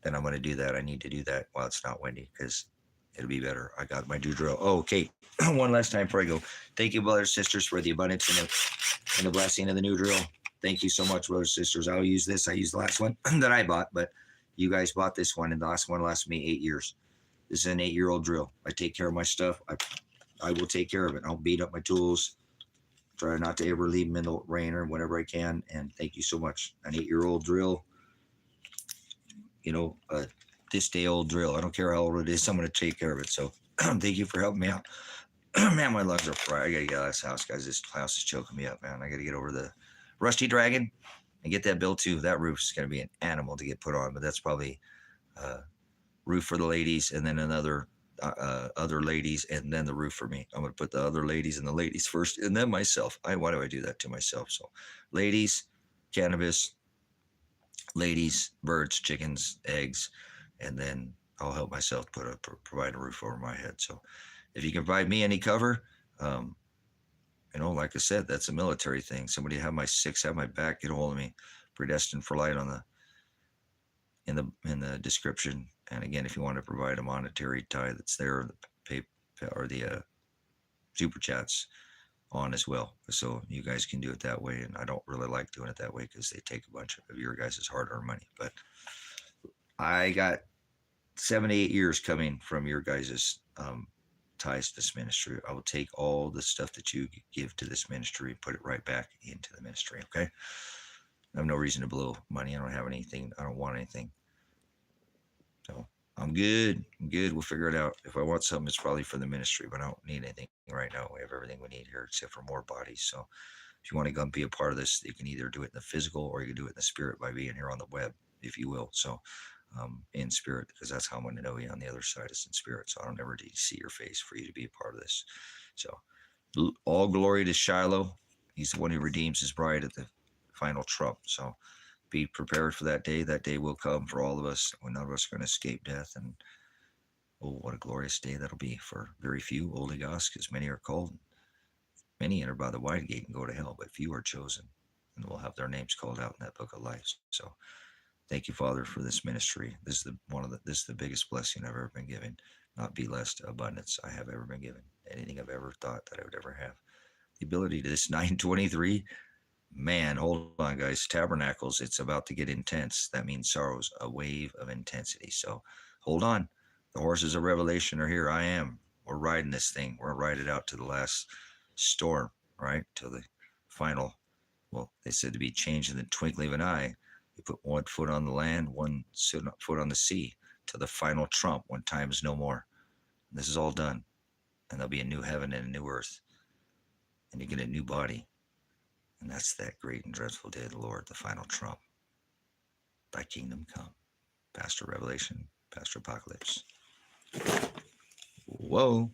then I'm gonna do that. I need to do that while it's not windy because it'll be better. I got my new drill. Oh, okay. One last time before I go. Thank you, brothers and sisters, for the abundance and the blessing of the new drill. Thank you so much, brothers and sisters. I'll use this. I used the last one that I bought, but you guys bought this one, and the last one lasted me 8 years. This is an 8-year-old drill. I take care of my stuff. I will take care of it. I'll beat up my tools. Try not to ever leave them in the rain or whenever I can. And thank you so much. An 8-year-old drill. This day old drill. I don't care how old it is. I'm going to take care of it. So thank you for helping me out. Man, my lungs are fried. I got to get out of this house, guys. This house is choking me up, man. I got to get over the Rusty Dragon and get that built too. That roof is going to be an animal to get put on, but that's probably roof for the ladies and then another other ladies and then the roof for me. I'm going to put the other ladies and the ladies first and then myself. Why do I do that to myself? So ladies, cannabis, ladies, birds, chickens, eggs, and then I'll help myself provide a roof over my head. So if you can provide me any cover, like I said, that's a military thing. Somebody have my 6, have my back, get a hold of me. Predestined4light on in the description. And again, if you want to provide a monetary tie that's there, the PayPal or the super chats on as well. So you guys can do it that way. And I don't really like doing it that way because they take a bunch of your guys' hard-earned money. But I got 7 to 8 years coming from your guys' ties to this ministry. I will take all the stuff that you give to this ministry and put it right back into the ministry. Okay. I have no reason to blow money. I don't have anything. I don't want anything. So I'm good. something good, we'll figure it out. If I want something, it's probably for the ministry, but I don't need anything right now. We have everything we need here except for more bodies. So if you want to come be a part of this, you can either do it in the physical or you can do it in the spirit by being here on the web, if you will. So in spirit, because that's how I'm going to know you on the other side is in spirit. So I don't ever need to see your face for you to be a part of this. So all glory to Shiloh. He's the one who redeems his bride at the final trump. So be prepared for that day. That day will come for all of us when none of us are going to escape death. And oh, what a glorious day that'll be for very few, oligos, because many are called. Many enter by the wide gate and go to hell, but few are chosen, and will have their names called out in that book of life. So thank you, Father, for this ministry. This is the biggest blessing I've ever been given. Not be less abundance I have ever been given. Anything I've ever thought that I would ever have. The ability to this 923. Man, hold on, guys. Tabernacles, it's about to get intense. That means sorrows, a wave of intensity. So hold on. The horses of Revelation are here. I am. We're riding this thing. We're going to ride it out to the last storm, right? Till the final. Well, they said to be changed in the twinkling of an eye. You put one foot on the land, one foot on the sea, to the final trump when time is no more. And this is all done. And there'll be a new heaven and a new earth. And you get a new body. And that's that great and dreadful day of the Lord, the final trump. Thy kingdom come. Pastor Revelation, Pastor Apocalypse. Whoa.